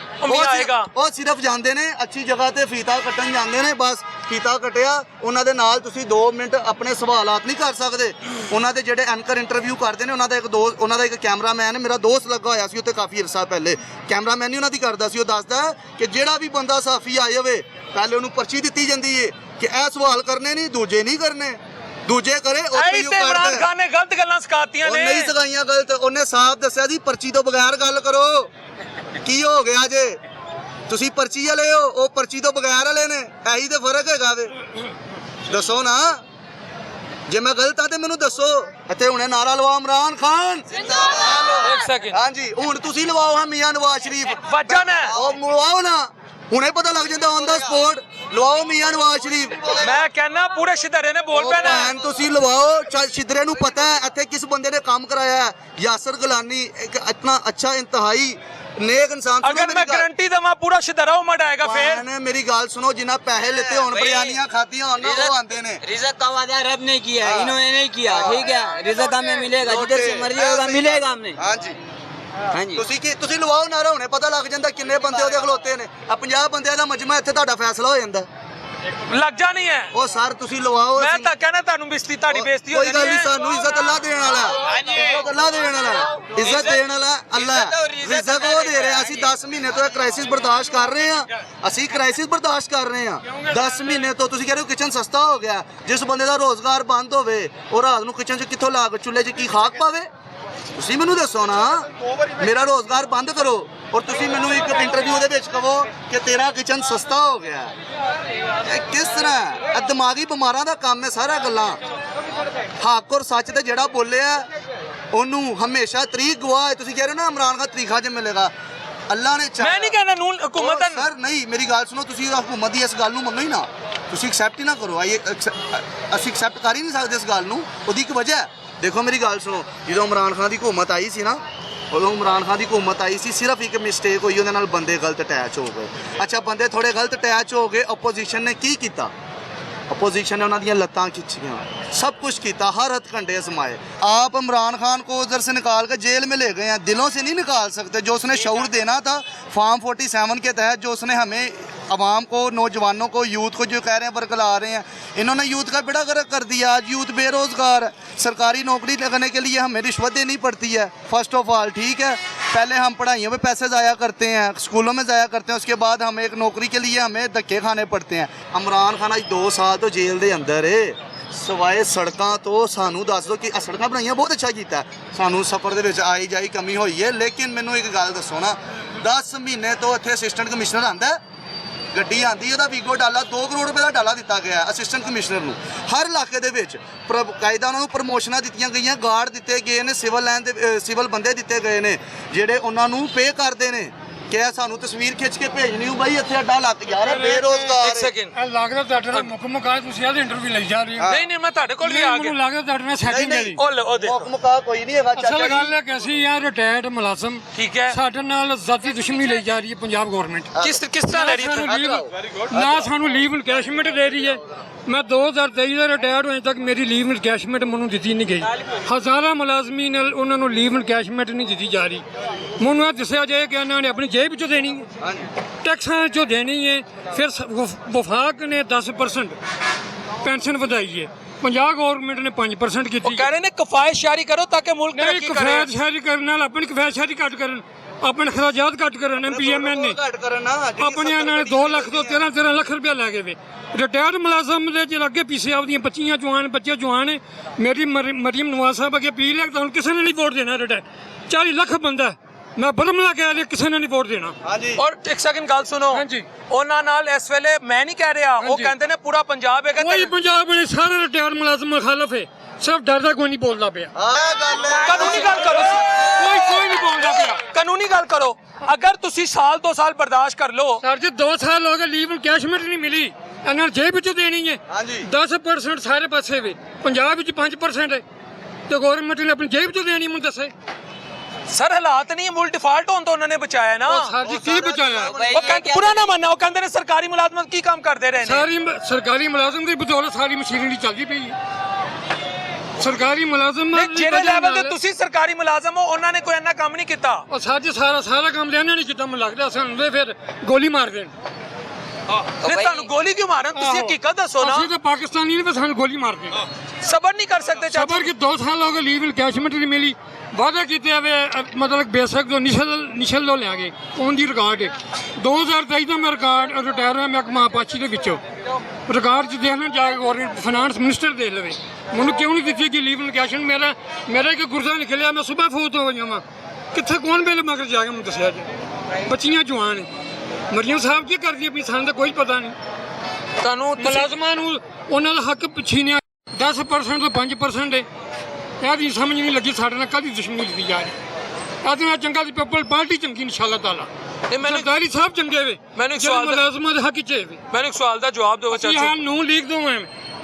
ਉਹ ਸਿਰਫ ਜਾਂਦੇ ਨੇ ਅੱਛੀ ਜਗ੍ਹਾ ਤੇ ਫੀਤਾ ਕੱਟਣ ਜਾਂਦੇ ਨੇ, ਬਸ ਫੀਤਾ ਕੱਟਿਆ। ਉਹਨਾਂ ਦੇ ਨਾਲ ਤੁਸੀਂ 2 ਮਿੰਟ ਆਪਣੇ ਸਵਾਲਾਤ ਨਹੀਂ ਕਰ ਸਕਦੇ। ਉਹਨਾਂ ਦੇ ਜਿਹੜੇ ਐਂਕਰ ਇੰਟਰਵਿਊ ਕਰਦੇ ਨੇ, ਉਹਨਾਂ ਦਾ ਇੱਕ ਕੈਮਰਾਮੈਨ ਮੇਰਾ ਦੋਸਤ ਲੱਗਾ ਹੋਇਆ ਸੀ ਉੱਥੇ ਕਾਫੀ ਅਰਸਾ ਪਹਿਲੇ। ਕੈਮਰਾਮੈਨ ਨਹੀਂ ਉਹਨਾਂ ਦੀ ਕਰਦਾ ਸੀ। ਉਹ ਦੱਸਦਾ ਕਿ ਜਿਹੜਾ ਵੀ ਬੰਦਾ ਸਾਫੀ ਆਏ ਹੋਵੇ ਪਹਿਲੇ ਉਹਨੂੰ ਪਰਚੀ ਦਿੱਤੀ ਜਾਂਦੀ ਏ ਕਿ ਇਹ ਸਵਾਲ ਕਰਨੇ ਨਹੀਂ, ਦੂਜੇ ਨਹੀਂ ਕਰਨੇ। ਦੂਜੇ ਕਰੇ ਉੱਥੇ ਹੀ ਇਮਰਾਨ ਖਾਨ ਨੇ ਗਲਤ ਗੱਲਾਂ ਸਿਖਾਤੀਆਂ ਨੇ। ਨਹੀਂ ਸਿਖਾਈਆਂ ਗਲਤ, ਉਹਨੇ ਸਾਫ਼ ਦੱਸਿਆ ਸੀ ਪਰਚੀ ਤੋਂ ਬਗੈਰ ਗੱਲ ਕਰੋ। ਕੀ ਹੋ ਗਿਆ ਜੇ? ਤੁਸੀਂ ਪਰਚੀ ਵਾਲੇ ਹੋ, ਉਹ ਪਰਚੀ ਤੋਂ ਬਗੈਰ ਵਾਲੇ ਨੇ। ਇਹੀ ਤੇ ਫਰਕ ਹੈਗਾ ਵੇ। ਦੱਸੋ ਨਾ, ਜੇ ਮੈਂ ਗਲਤ ਆ ਤੇ ਮੈਨੂੰ ਦੱਸੋ। ਇੱਥੇ ਹੁਣੇ ਨਾਰਾ ਲਵਾਓ ਇਮਰਾਨ ਖਾਨ ਜ਼ਿੰਦਾਬਾਦ। 1 ਸੈਕਿੰਡ। ਹਾਂਜੀ ਹੁਣ ਤੁਸੀਂ ਲਵਾਓ ਹਾਂ ਮੀਆਂ ਨਵਾਜ਼ ਸ਼ਰੀਫ। ਵਜਨ ਹੈ ਉਹ ਲਵਾਓ ਨਾ, ਹੁਣੇ ਪਤਾ ਲੱਗ ਜਾਂਦਾ ਔਨ ਦਾ ਸਪੋਰਟ। ਲਵਾਓ ਮੀਆਂ ਨਵਾਜ਼ ਸ਼ਰੀਫ। ਮੈਂ ਕਹਿੰਦਾ ਪੂਰੇ ਸ਼ਿਦਰੇ ਨੇ ਬੋਲ ਪੈਣਾ। ਭੈਣ ਤੁਸੀਂ ਲਵਾਓ। ਸ਼ਿਦਰੇ ਨੂੰ ਪਤਾ ਹੈ ਇੱਥੇ ਕਿਸ ਬੰਦੇ ਨੇ ਕੰਮ ਕਰਾਇਆ ਹੈ। ਯਾਸਰ ਗਲਾਨੀ ਇੱਕ ਇਤਨਾ ਅੱਛਾ ਇੰਤਹਾਈ नेक इंसान। अगर मैं गारंटी दवा पूरा शिदरा उमड़ आएगा। फिर मेरी गाल सुनो, जिन्हें पैसे लेते होन बिरयानियां खातियां होन ना वो आंदे ने। रिज़्क़ का वादा रब ने किया है, इन्होंने नहीं किया। ठीक है, रिज़्क़ हमें मिलेगा, जिधर से मर्जी होगा मिलेगा हमने। हाँ जी, हाँ जी। ਤੁਸੀਂ ਲਵਾਓ ਨਾਰਾ, ਹੁਣੇ ਪਤਾ ਲੱਗ ਜਾਂਦਾ ਕਿੰਨੇ ਬੰਦੇ ਉਹਦੇ ਖਲੋਤੇ ਨੇ। ਆ 50 ਬੰਦਿਆਂ ਦਾ ਮਜਮਾ, ਇੱਥੇ ਤੁਹਾਡਾ ਫੈਸਲਾ ਹੋ ਜਾਂਦਾ। ਲੱਗ ਜਾਣੀ ਹੈ ਉਹ ਸਰ ਤੁਸੀਂ ਲਵਾਓ। ਮੈਂ ਤਾਂ ਕਹਿੰਦਾ ਤੁਹਾਨੂੰ ਤੁਹਾਡੀ ਬੇਇੱਜ਼ਤੀ ਹੋ ਜਾਣੀ ਹੈ। ਕੋਈ ਗੱਲ ਨਹੀਂ, ਸਾਨੂੰ ਇੱਜ਼ਤ ਅੱਲਾ ਦੇਣ ਵਾਲਾ। ਇੱਜ਼ਤ ਅੱਲਾ ਦੇਣ ਵਾਲਾ, ਇੱਜ਼ਤ ਦੇਣ ਵਾਲਾ ਅੱਲਾ। ਰਿਜ਼ਕ ਉਹ ਦੇ ਰਿਹਾ। ਅਸੀਂ 10 ਮਹੀਨੇ ਤੋਂ ਇਹ ਕ੍ਰਾਈਸਿਸ ਬਰਦਾਸ਼ਤ ਕਰ ਰਹੇ ਹਾਂ। ਅਸੀਂ ਕ੍ਰਾਈਸਿਸ ਬਰਦਾਸ਼ਤ ਕਰ ਰਹੇ ਹਾਂ 10 ਮਹੀਨੇ ਤੋਂ। ਤੁਸੀਂ ਕਹਿ ਰਹੇ ਹੋ ਕਿਚਨ ਸਸਤਾ ਹੋ ਗਿਆ। ਜਿਸ ਬੰਦੇ ਦਾ ਰੋਜ਼ਗਾਰ ਬੰਦ ਹੋਵੇ ਉਹ ਰਾਤ ਨੂੰ ਕਿਚਨ 'ਚ ਕਿੱਥੋਂ ਲਾ ਕੇ ਚੁੱਲ੍ਹੇ 'ਚ ਕੀ ਖਾਕ ਪਾਵੇ? ਤੁਸੀਂ ਮੈਨੂੰ ਦੱਸੋ ਨਾ। ਮੇਰਾ ਰੋਜ਼ਗਾਰ ਬੰਦ ਕਰੋ ਔਰ ਤੁਸੀਂ ਮੈਨੂੰ ਇੱਕ ਇੰਟਰਵਿਊ ਦੇ ਵਿੱਚ ਕਹੋ ਕਿ ਤੇਰਾ ਕਿਚਨ ਸਸਤਾ ਹੋ ਗਿਆ। ਇਹ ਕਿਸ ਤਰ੍ਹਾਂ? ਇਹ ਦਿਮਾਗੀ ਬਿਮਾਰਾਂ ਦਾ ਕੰਮ ਹੈ ਸਾਰਾ ਗੱਲਾਂ। ਹੱਕ ਔਰ ਸੱਚ ਤੇ ਜਿਹੜਾ ਬੋਲਿਆ ਉਹਨੂੰ ਹਮੇਸ਼ਾ ਤਰੀਕ ਗਵਾਹ ਹੈ। ਤੁਸੀਂ ਕਹਿ ਰਹੇ ਹੋ ਨਾ ਇਮਰਾਨ ਖਾਨ ਤਰੀਖਾ 'ਚ ਮਿਲੇਗਾ। ਅੱਲਾ ਨੇ ਮੈਂ ਨਹੀਂ ਕਹਿੰਦਾ ਨੂਨ ਹਕੂਮਤ ਸਰ ਨਹੀਂ, ਮੇਰੀ ਗੱਲ ਸੁਣੋ। ਤੁਸੀਂ ਹਕੂਮਤ ਦੀ ਇਸ ਗੱਲ ਨੂੰ ਮੰਨੋ ਹੀ ਨਾ। ਤੁਸੀਂ ਐਕਸੈਪਟ ਹੀ ਨਾ ਕਰੋ। ਅਸੀਂ ਐਕਸੈਪਟ ਕਰ ਹੀ ਨਹੀਂ ਸਕਦੇ ਇਸ ਗੱਲ ਨੂੰ। ਉਹਦੀ ਇੱਕ ਵਜ੍ਹਾ ਹੈ। ਦੇਖੋ ਮੇਰੀ ਗੱਲ ਸੁਣੋ, ਜਦੋਂ ਇਮਰਾਨ ਖਾਨ ਦੀ ਹਕੂਮਤ ਆਈ ਸੀ ਨਾ, ਉਦੋਂ ਇਮਰਾਨ ਖਾਨ ਦੀ ਹਕੂਮਤ ਆਈ ਸੀ, ਸਿਰਫ ਇੱਕ ਮਿਸਟੇਕ ਹੋਈ, ਉਹਦੇ ਨਾਲ ਬੰਦੇ ਗਲਤ ਅਟੈਚ ਹੋ ਗਏ। ਅੱਛਾ, ਬੰਦੇ ਥੋੜੇ ਗਲਤ ਅਟੈਚ ਹੋ ਗਏ। ਅਪੋਜੀਸ਼ਨ ਨੇ ਕੀ ਕੀਤਾ? अपोजिशन ने उन्होंने लत्तां खिंचियां, सब कुछ किया, हर हथकंडे आजमाए। आप इमरान खान को उधर से निकाल कर जेल में ले गए हैं, दिलों से नहीं निकाल सकते। जो उसने शऊर देना था फार्म 47 के तहत, जो उसने हमें आवाम को, नौजवानों को, यूथ को जो कह रहे हैं बरकला रहे हैं, इन्होंने यूथ का बेड़ा गर्क कर दिया। आज यूथ बेरोज़गार है। सरकारी नौकरी लगने के लिए हमें रिश्वत देनी पड़ती है फर्स्ट ऑफ ऑल, ठीक है। पहले हम पढ़ाइयों में पैसे ज़ाया करते हैं, स्कूलों में ज़ाया करते हैं, उसके बाद हमें एक नौकरी के लिए हमें धक्के खाने पड़ते हैं। इमरान खान आज 2 साल तो जेल के अंदर है, सवाए सड़कों तो सानू दस दो कि सड़क बनाई बहुत अच्छा किया, सानू सफ़र के आई जाई कमी हुई है। लेकिन मैनू एक गल दसो ना, 10 महीने तो इत्थे असिस्टेंट कमिश्नर आंदा है, ਗੱਡੀ ਆਂਦੀ, ਉਹਦਾ ਵੀਗੋ ਡਾਲਾ 2 ਕਰੋੜ ਰੁਪਏ ਦਾ ਡਾਲਾ ਦਿੱਤਾ ਗਿਆ ਅਸਿਸਟੈਂਟ ਕਮਿਸ਼ਨਰ ਨੂੰ। ਹਰ ਇਲਾਕੇ ਦੇ ਵਿੱਚ ਕਾਇਦਾ ਉਹਨਾਂ ਨੂੰ ਪ੍ਰਮੋਸ਼ਨਾਂ ਦਿੱਤੀਆਂ ਗਈਆਂ, ਗਾਰਡ ਦਿੱਤੇ ਗਏ ਨੇ, ਸਿਵਲ ਲਾਈਨ ਦੇ ਸਿਵਲ ਬੰਦੇ ਦਿੱਤੇ ਗਏ ਨੇ ਜਿਹੜੇ ਉਹਨਾਂ ਨੂੰ ਪੇ ਕਰਦੇ ਨੇ ਕਿ ਸਾਨੂੰ ਤਸਵੀਰ ਖਿੱਚ ਕੇ ਭੇਜਣੀ ਹੋ ਬਾਈ ਇੱਥੇ ਅੱਡਾ ਲੱਗ ਯਾਰ ਬੇਰੋਜ਼ਗਾਰ। ਇੱਕ ਸੈਕਿੰਡ, ਇਹ ਲੱਗਦਾ ਤੁਹਾਡੇ ਨਾਲ ਮੁੱਕ ਆਏ, ਤੁਸੀਂ ਇਹਦੇ ਇੰਟਰਵਿਊ ਲਈ ਜਾ ਰਹੇ ਹੋ। ਨਹੀਂ ਨਹੀਂ, ਮੈਂ ਤੁਹਾਡੇ ਕੋਲ ਵੀ ਆ ਗਿਆ। ਮੈਨੂੰ ਲੱਗਦਾ ਤੁਹਾਡੇ ਨਾਲ ਸੈਟਿੰਗ ਹੈ ਜੀ। ਉਹ ਦੇਖੋ ਮੁਕਾ ਕੋਈ ਨਹੀਂ ਹੈਗਾ ਚਾਚਾ ਅਸਲ ਗੱਲ ਹੈ ਕਿ ਅਸੀਂ ਯਾਰ ਰਿਟਾਇਰਡ ਮੁਲਾਜ਼ਮ, ਠੀਕ ਹੈ, ਸਾਡੇ ਨਾਲ ਜ਼ਾਤੀ ਦੁਸ਼ਮਣੀ ਲਈ ਜਾ ਰਹੀ ਹੈ ਪੰਜਾਬ ਗਵਰਨਮੈਂਟ। ਕਿਸ ਤਰ੍ਹਾਂ ਲੈ ਰਹੀ ਹੈ? ਨਾ ਸਾਨੂੰ ਲੀਵ ਇਨਕੈਸ਼ਮੈਂਟ ਦੇ ਰਹੀ ਹੈ। मैं 2023 ਦਾ ਰਿਟਾਇਰਡ ਹੋਏ ਤੱਕ ਮੇਰੀ ਲੀਵ ਇਨਕੈਸ਼ਮੈਂਟ ਮੈਨੂੰ ਦਿੱਤੀ ਨਹੀਂ ਗਈ। ਹਜ਼ਾਰਾਂ ਮੁਲਾਜ਼ਮੀ ਨਾਲ ਉਹਨਾਂ ਨੂੰ ਲੀਵ ਇਨਕੈਸ਼ਮੈਂਟ ਨਹੀਂ ਦਿੱਤੀ ਜਾ ਰਹੀ। ਮੈਨੂੰ ਇਹ ਦੱਸਿਆ ਜਾਏ ਕਿ ਇਹਨਾਂ ਨੇ ਆਪਣੀ ਜੇਬ ਵਿੱਚੋਂ ਦੇਣੀ ਹੈ, ਟੈਕਸਾਂ ਵਿੱਚੋਂ ਦੇਣੀ ਹੈ। ਫਿਰ ਵਫਾਕ ਨੇ 10% ਪੈਨਸ਼ਨ ਵਧਾਈ ਹੈ, ਪੰਜਾਬ ਗਵਰਨਮੈਂਟ ਨੇ 5% ਕੀਤੀ। ਕਹ ਰਹੇ ਨੇ ਕਿਫਾਇਤ ਸ਼ਾਰੀ ਕਰੋ ਤਾਂ ਕਿ ਮੁਲਕ ਤਰੱਕੀ ਕਰੇ। ਕਿਫਾਇਤ ਸ਼ਾਰੀ ਕਰਨ ਨਾਲ ਆਪਣੀ ਕਿਫਾਇਤ ਸ਼ਾਰੀ ਘੱਟ ਕਰਨ, ਆਪਣੇ ਖਰਾਜਾਤ ਘੱਟ ਕਰਨ। MPMN ਨੇ ਆਪਣੇ ਨਾਲ 2 ਲੱਖ ਤੋਂ 13 ਲੱਖ ਰੁਪਇਆ ਲੈ ਗਏ ਵੇ। ਰਿਟਾਇਰਡ ਮੁਲਾਜ਼ਮ ਦੇ ਜਿਹੜੇ ਅੱਗੇ ਪਿੱਛੇ ਆਪਦੀਆਂ 25 ਜਵਾਨ ਬੱਚੇ ਜਵਾਨ ਹੈ। ਮੇਰੀ ਮਰੀਮ ਨਵਾਜ਼ ਸਾਹਿਬ ਅੱਗੇ ਅਪੀਲ ਹੈ ਕਿ ਹੁਣ ਕਿਸੇ ਨੇ ਨਹੀਂ ਵੋਟ ਦੇਣਾ। ਰਿਟਾਇਰ 40 ਲੱਖ ਬੰਦਾ ਮੈਂ ਬਦਮਲਾ ਕਹਿ ਰਿਹਾ ਕਿਸੇ ਨੇ ਨਹੀਂ ਵੋਟ ਦੇਣਾ। ਔਰ ਇੱਕ ਸੈਕਿੰਡ ਗੱਲ ਸੁਣੋ, ਹਾਂਜੀ। ਉਹਨਾਂ ਨਾਲ ਇਸ ਵੇਲੇ ਮੈਂ ਨਹੀਂ ਕਹਿ ਰਿਹਾ, ਉਹ ਕਹਿੰਦੇ ਨੇ ਪੂਰਾ ਪੰਜਾਬ ਹੈਗਾ। ਕੋਈ ਪੰਜਾਬ ਦੇ ਸਾਰੇ ਰਿਟਾਇਰ ਮੁਲਾਜ਼ਮ ਮੁਖਾਲਫ ਹੈ, ਸਿਰਫ ਡਰਦਾ ਕੋਈ ਨਹੀਂ ਬੋਲਦਾ ਪਿਆ। ਕਾਨੂੰਨੀ ਗੱਲ ਕਰੋ, ਕੋਈ ਨਹੀਂ ਬੋਲਦਾ ਪਿਆ। ਕਾਨੂੰਨੀ ਗੱਲ ਕਰੋ। ਅਗਰ ਤੁਸੀਂ ਸਾਲ 2 ਸਾਲ ਬਰਦਾਸ਼ਤ ਕਰ ਲਓ। ਸਰ ਜੀ 2 ਸਾਲ ਹੋ ਗਏ ਲੀਵ ਨੂੰ ਕੈਸ਼ਮੈਂਟ ਨਹੀਂ ਮਿਲੀ, ਇਹਨਾਂ ਨੂੰ ਜੇਬ ਵਿੱਚੋਂ ਦੇਣੀ ਹੈ। 10% ਸਾਰੇ ਪਾਸੇ ਵੇ, ਪੰਜਾਬ ਵਿੱਚ 5% ਹੈ ਤੇ ਗਵਰਨਮੈਂਟ ਨੇ ਆਪਣੀ ਜੇਬ ਚੋਂ ਦੇਣੀ। ਮੈਨੂੰ ਦੱਸੇ ਸਰ ਹਾਲਾਤ ਨਹੀਂ, ਮੁਲਕ ਡਿਫਾਲਟ ਹੋਣ ਤੋਂ ਉਹਨਾਂ ਨੇ ਬਚਾਇਆ ਨਾ। ਸਰ ਜੀ ਕੀ ਬਚਾਇਆ? ਉਹ ਕਹਿੰਦੇ ਪੂਰਾ ਨਾ ਮੰਨਣਾ, ਉਹ ਕਹਿੰਦੇ ਨੇ ਸਰਕਾਰੀ ਮੁਲਾਜ਼ਮਾਂ ਕੀ ਕੰਮ ਕਰਦੇ ਰਹੇ ਨੇ। ਸਾਰੀ ਸਰਕਾਰੀ ਮੁਲਾਜ਼ਮ ਦੀ ਬਦੌਲਤ ਸਾਰੀ ਮਸ਼ੀਨਰੀ ਚੱਲਦੀ ਪਈ ਹੈ। ਸਰਕਾਰੀ ਮੁਲਾਜ਼ਮ ਜਿਹੜੇ ਲੈਵਲ ਤੇ ਤੁਸੀਂ ਸਰਕਾਰੀ ਮੁਲਾਜ਼ਮ ਹੋ, ਉਹਨਾਂ ਨੇ ਕੋਈ ਇੰਨਾ ਕੰਮ ਨਹੀਂ ਕੀਤਾ। ਉਹ ਸਾਰਾ ਕੰਮ ਲੈਣਾ ਨਹੀਂ ਕੀਤਾ। ਮੈਨੂੰ ਲੱਗਦਾ ਸਾਨੂੰ ਦੇ ਫਿਰ ਗੋਲੀ ਮਾਰ ਦੇਣ। ਨਹੀਂ ਤੁਹਾਨੂੰ ਗੋਲੀ ਕਿਉਂ ਮਾਰਨ? ਤੁਸੀਂ ਹਕੀਕਤ ਦੱਸੋ ਨਾ। ਅਸੀਂ ਤਾਂ ਪਾਕਿਸਤਾਨੀ ਨੇ ਸਾਨੂੰ ਗੋਲੀ ਮਾਰ ਦੇਣ। ਸਬਰ ਨਹੀਂ ਕਰ ਸਕਦੇ ਚਾਚਾ। ਸਬਰ ਕਿ 2 ਸਾਲ ਹੋ ਗਏ ਲੀਵ ਇਨਕੈਸ਼ਮੈਂਟ ਨਹੀਂ ਮਿਲੀ। ਵਾਅਦਾ ਕੀਤੇ ਆਵੇ ਮਤਲਬ ਬੇਸਿਕ ਜੋ ਨਿਸ਼ਲ ਲੋ ਲਿਆਗੇ ਉਹਨ ਦੀ ਰਿਕਾਰਡ ਹੈ। 2023 ਦਾ ਮੈਂ ਰਿਕਾਰਡ ਰਿਟਾਇਰ ਹੋਇਆ ਮਹਿਕਮਾ ਆਪਾਚੀ ਦੇ ਵਿੱਚੋਂ। ਰਿਕਾਰਡ 'ਚ ਦੇਖਣਾ ਜਾ ਕੇ ਗਵਰਨਮੈਂਟ ਫਾਈਨਾਂਸ ਮਿਨਿਸਟਰ ਦੇਖ ਲਵੇ ਮੈਨੂੰ ਕਿਉਂ ਨਹੀਂ ਦਿੱਤੀ ਕਿ ਲੀਵ ਇਨਕੈਸ਼ਨ। ਮੇਰਾ ਇੱਕ ਗੁਰਦਾ ਨਿਕਲਿਆ, ਮੈਂ ਸਵੇਰ ਫੋਤ ਹੋ ਜਾਵਾਂ ਕਿੱਥੇ ਕੌਣ ਵੇਲੇ ਮਗਰ ਜਾ ਕੇ ਮੈਨੂੰ ਦੱਸਿਆ ਜੀ। ਬੱਚੀਆਂ ਜਵਾਨ ਮਰੀਮ ਸਾਹਿਬ ਕੀ ਕਰਦੀ ਆਪਣੀ, ਸਾਨੂੰ ਤਾਂ ਕੋਈ ਪਤਾ ਨਹੀਂ। ਤੁਹਾਨੂੰ ਮੁਲਾਜ਼ਮਾਂ ਨੂੰ ਉਹਨਾਂ ਦਾ ਹੱਕ ਪਿੱਛੇ 10% ਤੋਂ 5% ਹੈ। ਇਹਦੀ ਸਮਝ ਨਹੀਂ ਲੱਗੀ ਸਾਡੇ ਨਾਲ ਕਾਹਦੀ ਦੁਸ਼ਮਣੀ ਕੀਤੀ ਜਾ ਰਹੀ। ਇਹਦੇ ਨਾਲ ਚੰਗਾ ਦੀ ਪੀਪਲ ਪਾਰਟੀ ਚੰਗੀ ਇਨਸ਼ਾਅੱਲਾ ਤਾਲਾ। ਸਰਦਾਰੀ ਸਾਹਿਬ ਚੰਗੇ ਵੇ, ਮੈਨੂੰ ਸਵਾਲ ਮੁਲਾਜ਼ਮਾਂ ਦੇ ਹੱਕ 'ਚ ਵੇ। ਮੈਨੂੰ ਇੱਕ ਸਵਾਲ ਦਾ ਜਵਾਬ ਦਿਓ ਚਾਚਾ। ਹਾਂ ਨੂੰ ਲੀਗ ਦੋ ਮੈਂ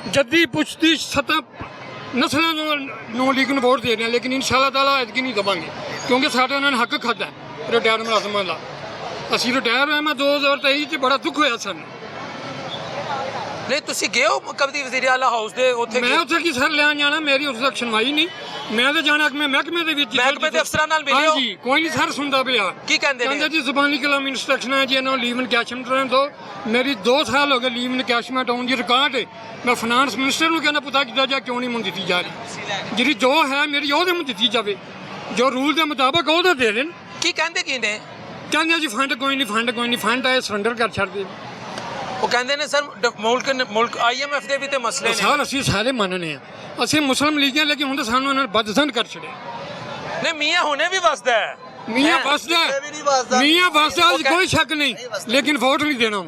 ਜੱਦੀ ਪੁੱਛਦੀ ਸਤਾ ਨਸਲਾਂ ਨੂੰ ਲੀਗ ਨੂੰ ਵੋਟ ਦੇ ਰਹੇ ਹਾਂ, ਲੇਕਿਨ ਇਨਸ਼ਾਅੱਲਾ ਤਾਲਾ ਐਤਕੀ ਨਹੀਂ ਦਵਾਂਗੇ ਕਿਉਂਕਿ ਸਾਡੇ ਉਹਨਾਂ ਨੇ ਹੱਕ ਖਾਧਾ ਰਿਟਾਇਰ ਮੁਲਾਜ਼ਮਾਂ ਦਾ। ਅਸੀਂ ਰਿਟਾਇਰ ਹੋਏ, ਮੈਂ 2023 'ਚ ਬੜਾ ਦੁੱਖ ਹੋਇਆ ਸਾਨੂੰ। ਨਹੀਂ ਤੁਸੀਂ ਗਏ ਹੋ ਕਬਦੀ ਵਜ਼ੀਰ ਆਲਾ ਹਾਊਸ ਦੇ ਉੱਥੇ? ਮੈਂ ਉੱਥੇ ਕੀ ਸਰ ਲੈਣ ਜਾਣਾ, ਮੇਰੀ ਉਸ ਤੱਕ ਸੁਣਵਾਈ ਨਹੀਂ। ਮੈਂ ਤਾਂ ਜਾਣਾ ਮੈਂ ਮਹਿਕਮੇ ਦੇ ਵਿੱਚ, ਮਹਿਕਮੇ ਦੇ ਅਫਸਰਾਂ ਨਾਲ ਮਿਲਿਓ? ਹਾਂਜੀ ਕੋਈ ਨਹੀਂ ਸਰ ਸੁਣਦਾ ਪਿਆ। ਕੀ ਕਹਿੰਦੇ ਨੇ? ਕਹਿੰਦੇ ਜੀ ਜ਼ੁਬਾਨੀ ਕਲਾਮ ਇਨਸਟਰਕਸ਼ਨ ਹੈ ਜੀ, ਇਹਨਾਂ ਨੂੰ ਲੀਵ ਇਨਕੈਸ਼ਮੈਂਟ ਰਹਿਣ ਦਿਓ। ਮੇਰੀ 2 ਸਾਲ ਹੋ ਗਏ ਲੀਵ ਇਨਕੈਸ਼ਮੈਂਟ ਆਉਣ ਦੀ ਰਿਕਾਰਡ ਹੈ। ਮੈਂ ਫਾਈਨਾਂਸ ਮਿਨਿਸਟਰ ਨੂੰ ਕਹਿੰਦਾ ਪਤਾ ਕੀਤਾ ਜਾ ਕਿਉਂ ਨਹੀਂ ਮੈਨੂੰ ਦਿੱਤੀ ਜਾ ਰਹੀ। ਜਿਹੜੀ ਜੋ ਹੈ ਮੇਰੀ ਉਹਦੇ ਨੂੰ ਦਿੱਤੀ ਜਾਵੇ, ਜੋ ਰੂਲ ਦੇ ਮੁਤਾਬਕ ਉਹਦੇ ਦੇ ਦੇਣ। ਕੀ ਕਹਿੰਦੇ ਕੀ ਨੇ? ਕਹਿੰਦੇ ਜੀ ਫੰਡ ਕੋਈ ਨਹੀਂ ਫੰਡ ਆਏ ਸਰੈਂਡਰ ਕਰ ਛੱਡਦੇ। ਉਹ ਕਹਿੰਦੇ ਨੇ ਸਰ ਮੁਲਕ IMF ਦੇ ਵੀ ਤੇ ਮਸਲੇ ਨੇ। ਸਰ ਅਸੀਂ ਸਾਰੇ ਮੰਨਨੇ ਆ, ਅਸੀਂ ਮੁਸਲਿਮ ਲੀਗ ਹਾਂ, ਲੇਕਿਨ ਹੁਣ ਤਾਂ ਸਾਨੂੰ ਇਹਨਾਂ ਨੇ ਬਦਜ਼ਨ ਕਰ ਛੱਡਿਆ। ਨਹੀਂ ਮੀਆਂ ਹੁਣੇ ਵੀ ਵਸਦਾ ਹੈ। ਮੀਆਂ ਵਸਦਾ, ਮੀਆਂ ਵਸਦਾ, ਕੋਈ ਸ਼ੱਕ ਨਹੀਂ, ਲੇਕਿਨ ਵੋਟ ਨਹੀਂ ਦੇਣਾ।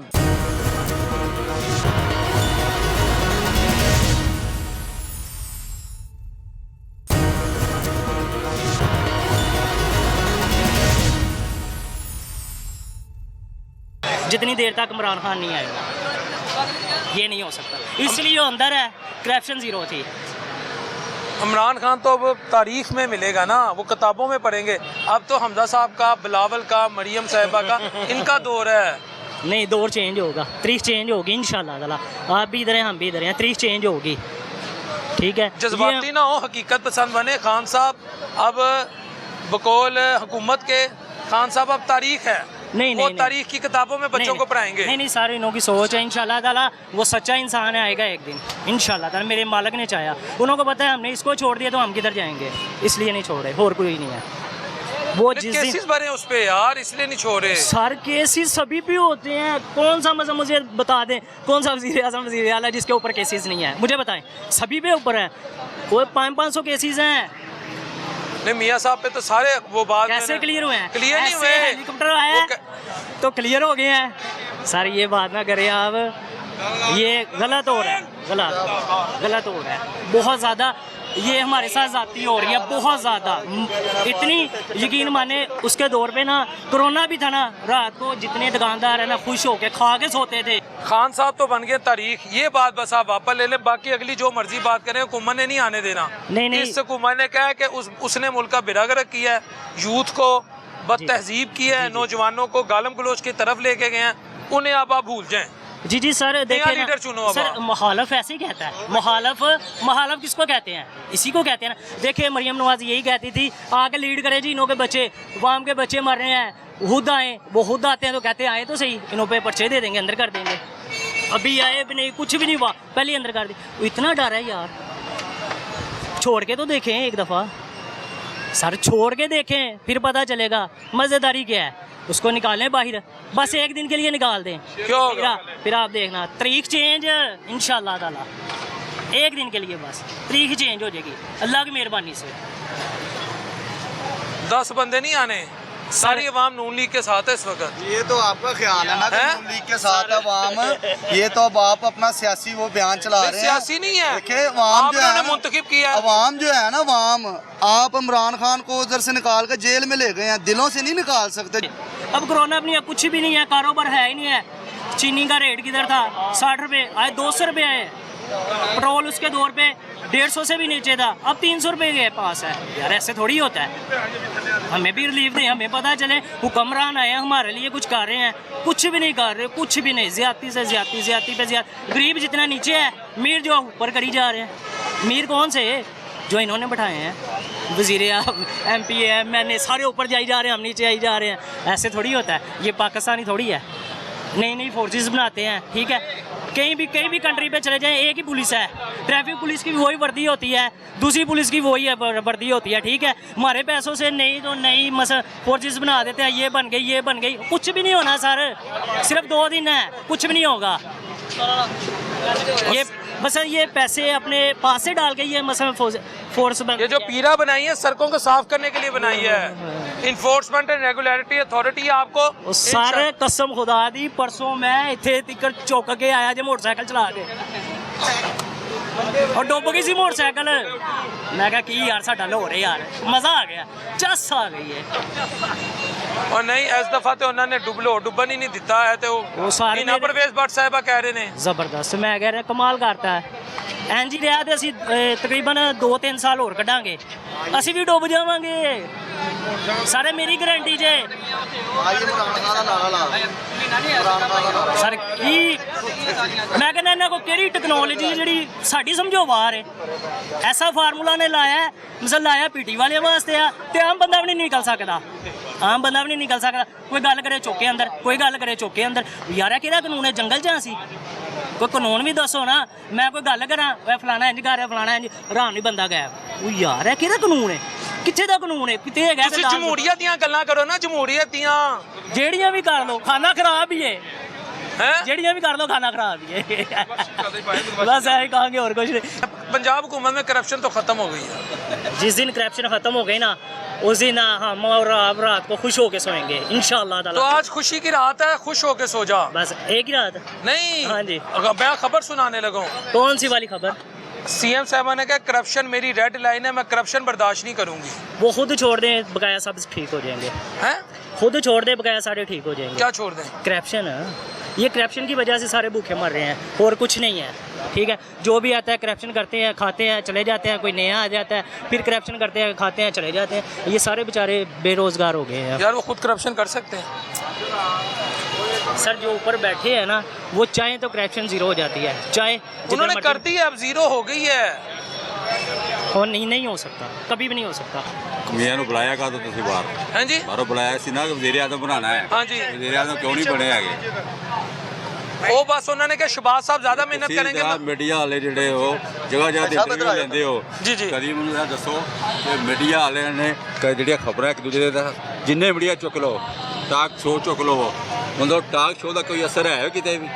जितनी देर तक इमरान खान नहीं आएगा ये नहीं हो सकता, इसलिए वो अंदर है। करप्शन ज़ीरो थी। इमरान खान तो अब तारीख में मिलेगा ना, वो किताबों में पढ़ेंगे। अब तो हमजा साहब का, बिलावल का, मरियम साहिबा का इनका दौर है। नहीं, दौर चेंज होगा, तारीख चेंज होगी इंशाल्लाह ताला। आप भी इधर हैं, हम भी इधर हैं, तारीख चेंज होगी। ठीक है, जज्बाती ना हो, हकीकत पसंद बने। खान साहब अब बकौल हुकूमत के, खान साहब अब तारीख है। नहीं वो नहीं तारीख की किताबों में बच्चों को पढ़ाएंगे। नहीं, सारे इन्हों की सोच है इंशाल्लाह ताला। वो सच्चा इंसान है, आएगा एक दिन इंशाल्लाह ताला। मेरे मालिक ने चाहा, उन्होंने को पता है हमने इसको छोड़ दिया तो हम किधर जाएंगे, इसलिए नहीं छोड़ रहे, और कोई नहीं है। वो जिस केसेस भरे उस पे यार, इसलिए नहीं छोड़ रहे। सर केसेस सभी पे होते हैं। कौन सा मतलब मुझे बता दें, कौन सा वज़ीर आज़म वज़ीर आला जिसके ऊपर केसेस नहीं है, मुझे बताएं। सभी पे ऊपर है, वो 500 केसेस हैं। नहीं मियाँ साहब पे तो सारे वो बात कैसे क्लियर हुए हैं? क्लियर नहीं हुए। हेलीकॉप्टर आया तो क्लियर हो गए हैं। सर ये बात ना करें आप, ये गलत हो रहा है, गलत हो रहा है बहुत ज़्यादा। ये हमारे साथ ज़्यादती हो रही है बहुत ज़्यादा। इतनी यकीन माने उसके दौर पे ना कोरोना भी था ना, रात को जितने दुकानदार है ना खुश होके खा के सोते थे। खान साहब तो बन गए तारीख, ये बात बस आप वापस ले लें। बाकी अगली जो मर्जी बात करें, हुकूमत ने नहीं आने देना। नहीं इस हुकूमत ने कहा है कि उसने मुल्क का बिरागरक किया है, यूथ को बद तहजीब किया है, नौजवानों को गालम गलोच की तरफ लेके गए हैं। उन्हें आप भूल जाएं। जी जी सर देखिए लीडर चुनो अब। सर मुखालफ ऐसे ही कहता है। मुखालफ किसको कहते हैं? इसी को कहते हैं ना। देखिए मरियम नवाज यही कहती थी आगे लीड करे जी, इन्हों के बच्चे वाम के बच्चे मर रहे हैं, खुद आए। वो खुद आते हैं तो कहते हैं आए तो सही, इन्हों पे पर्चे दे देंगे, अंदर कर देंगे। अभी आए भी नहीं, कुछ भी नहीं हुआ, पहले ही अंदर कर दी। इतना डर है यार, छोड़ के तो देखें एक दफ़ा सर, छोड़ के देखें फिर पता चलेगा मज़ेदारी क्या है। उसको निकालें बाहर, बस एक दिन के लिए निकाल दें। क्यों होगा? फिर आप देखना तारीख चेंज इंशाल्लाह ताला, एक दिन के लिए बस तारीख चेंज हो जाएगी अल्लाह की मेहरबानी से। 10 बंदे नहीं आने, सारी अवाम नून लीग के साथ है इस वक्त। ये तो आपका ख्याल है ना कि नून लीग के साथ अवाम, ये तो अब आप अपना सियासी वो बयान चला रहे हैं। सियासी नहीं है, देखिए अवाम जो है ना, मुंतखब किया है। अवाम जो है ना, अवाम आप इमरान खान को उधर से निकाल कर जेल में ले गए हैं, दिलों से नहीं निकाल सकते। अब कोरोना भी नहीं है, कुछ भी नहीं है, कारोबार है ही नहीं है। चीनी का रेट किधर था 60 रुपये, आज 200 रुपये है। पेट्रोल उसके दौर पे 150 से भी नीचे था, अब 300 रुपये के पास है। यार ऐसे थोड़ी होता है। हमें भी रिलीफ दें, हमें पता चले हुक्मरान आए हैं हमारे लिए कुछ कर रहे हैं, कुछ भी नहीं कर रहे, कुछ भी नहीं। ज्यादती से ज्यादती, ज्यादती पे ज्यादती। गरीब जितना नीचे है, मीर जो ऊपर करी जा रहे हैं। मीर कौन से जो इन्होंने बैठाए हैं, वजीर MP MNA सारे ऊपर जाई जा रहे हैं, हम नीचे आई जा रहे हैं। ऐसे थोड़ी होता है। ये पाकिस्तानी थोड़ी है। नई नई फोर्सेस बनाते हैं, ठीक है। कहीं भी कंट्री पे चले जाएं, एक ही पुलिस है। ट्रैफिक पुलिस की भी वही वर्दी होती है, दूसरी पुलिस की वही वर्दी होती है, ठीक है। हमारे पैसों से नई तो नई फोर्सेस बना देते हैं, ये बन गई, ये बन गई। कुछ भी नहीं होना सर, सिर्फ 2 दिन है, कुछ भी नहीं होगा। ये बस ये पैसे अपने पास से डाल के ये मसलन फोर्स बन, ये जो पीरा बनाई है सड़कों को साफ करने के लिए बनाई है। इन्फोर्समेंट एंड रेगुलेटरी अथॉरिटी आपको सारे कसम खुदा दी। परसों मैं इतने तिक्कर चौक के आया जो मोटरसाइकिल चला के, और डुब गई सी मोटरसाइकिल। मैं कहा कि यार साडा लाहौर है यार, मज़ा आ गया, चस आ गई है। और नहीं इस दफा तो उन्होंने डुबन ही नहीं दिता है। तो वो सारे इन्हां परवेज भट्ट साहिबा कह रहे ने जबरदस्त, मैं कह रहा कमाल करता है। एंज ही रहा तो असी तकरीबन 2-3 साल होर कढ़ांगे, असी भी डुब जावांगे सारे, मेरी गारंटी जे। सर की मैं कहना इन्हों को केड़ी टेक्नोलॉजी जी साड़ी समझो बाहर है। ऐसा फार्मूला ने लाया है, मिसल लाया PT वाले वास्ते आ, ते आम बंदा भी नहीं निकल सकता। आम बंदा भी नहीं निकल सकता। कोई गल करे चौके अंदर, कोई गल करे चौके अंदर। यार केड़ा कानून है, जंगल च असी कोई कानून भी दसो ना। मैं कोई गल करा फलाना इंज कर रहा, फलाना इंज, राम नहीं बंदा गैब। वो यार है केड़ा कानून है, कित्थे दा कानून है, कित्थे है? जमहूरियत दियां गल्लां करो ना, जमहूरियत दियां जेड़ियां भी कर लो, खाना खराब ही है। हैं जेड़ियां भी कर लो, खाना खराब ही है। बस ऐसे कहांगे और कुछ नहीं। पंजाब हुकूमत में करप्शन तो खत्म हो गई है। जिस दिन करप्शन खत्म हो गई ना, उस दिन हम और आप रात को खुश होके सोएंगे इंशाअल्लाह ताला। तो आज खुशी की रात है, खुश होके सो जा। बस एक ही रात नहीं, हाँ जी। मैं खबर सुनाने लगा हूँ। कौन सी वाली खबर? CM साहबा ने कहा करप्शन मेरी रेड लाइन है, मैं करप्शन बर्दाश्त नहीं करूंगी। वो खुद छोड़ दें, बकाया सब ठीक हो जाएंगे। हैं? खुद छोड़ दे, बकाया सारे ठीक हो जाएंगे। क्या छोड़ दें? करप्शन, ये करप्शन की वजह से सारे भूखे मर रहे हैं और कुछ नहीं है, ठीक है। जो भी आता है करप्शन करते हैं, खाते हैं, चले जाते हैं। कोई नया आ जाता है, फिर करप्शन करते हैं, खाते हैं, चले जाते हैं। ये सारे बेचारे बेरोजगार हो गए हैं। यार वो खुद करप्शन कर सकते हैं। सर जो ऊपर बैठे हैं ना, वो चाहे तो करप्शन जीरो हो जाती है, चाहे उन्होंने कर दी है, अब जीरो हो गई है। और नहीं हो सकता, कभी भी नहीं हो सकता। ਕਮੀਆਂ ਨੂੰ ਬੁਲਾਇਆ ਕਾਹਦੋਂ ਤੁਸੀਂ ਬਾਹਰ? हैं जी? ਬਾਹਰੋਂ ਬੁਲਾਇਆ ਸੀ ਨਾ ਕਿ ਵਜ਼ੀਰ ਆਜ਼ਮ ਬਣਾਉਣਾ ਹੈ। हाँ जी। ਵਜ਼ੀਰ ਆਜ਼ਮ ਕਿਉਂ ਨਹੀਂ ਬਣੇ ਹੈਗੇ? वो बस उन्होंने कहा शहबाज साहब ज्यादा मेहनत ਤੁਸੀਂ करेंगे। ਤਾਂ ਮੀਡੀਆ ਵਾਲੇ ਜਿਹੜੇ ਹੋ ਜਗ੍ਹਾ ਜਗ੍ਹਾ ਤੇ ਇੰਟਰਵਿਊ ਲੈਂਦੇ ਹੋ, ਜੀ, ਜੀ। ਕਦੀ ਮੈਨੂੰ ਇਹ ਦੱਸੋ ਕਿ ਮੀਡੀਆ ਵਾਲਿਆਂ ਨੇ ਜਿਹੜੀਆਂ ਖਬਰਾਂ ਇੱਕ ਦੂਜੇ ਦੇ ਜਿੰਨੇ ਮੀਡੀਆ ਚੁੱਕ ਲਓ, ਟਾਕ ਸ਼ੋਅ ਚੁੱਕ ਲਓ, ਮਤਲਬ ਟਾਕ ਸ਼ੋਅ ਦਾ ਕੋਈ ਅਸਰ ਹੈ ਕਿਤੇ ਵੀ?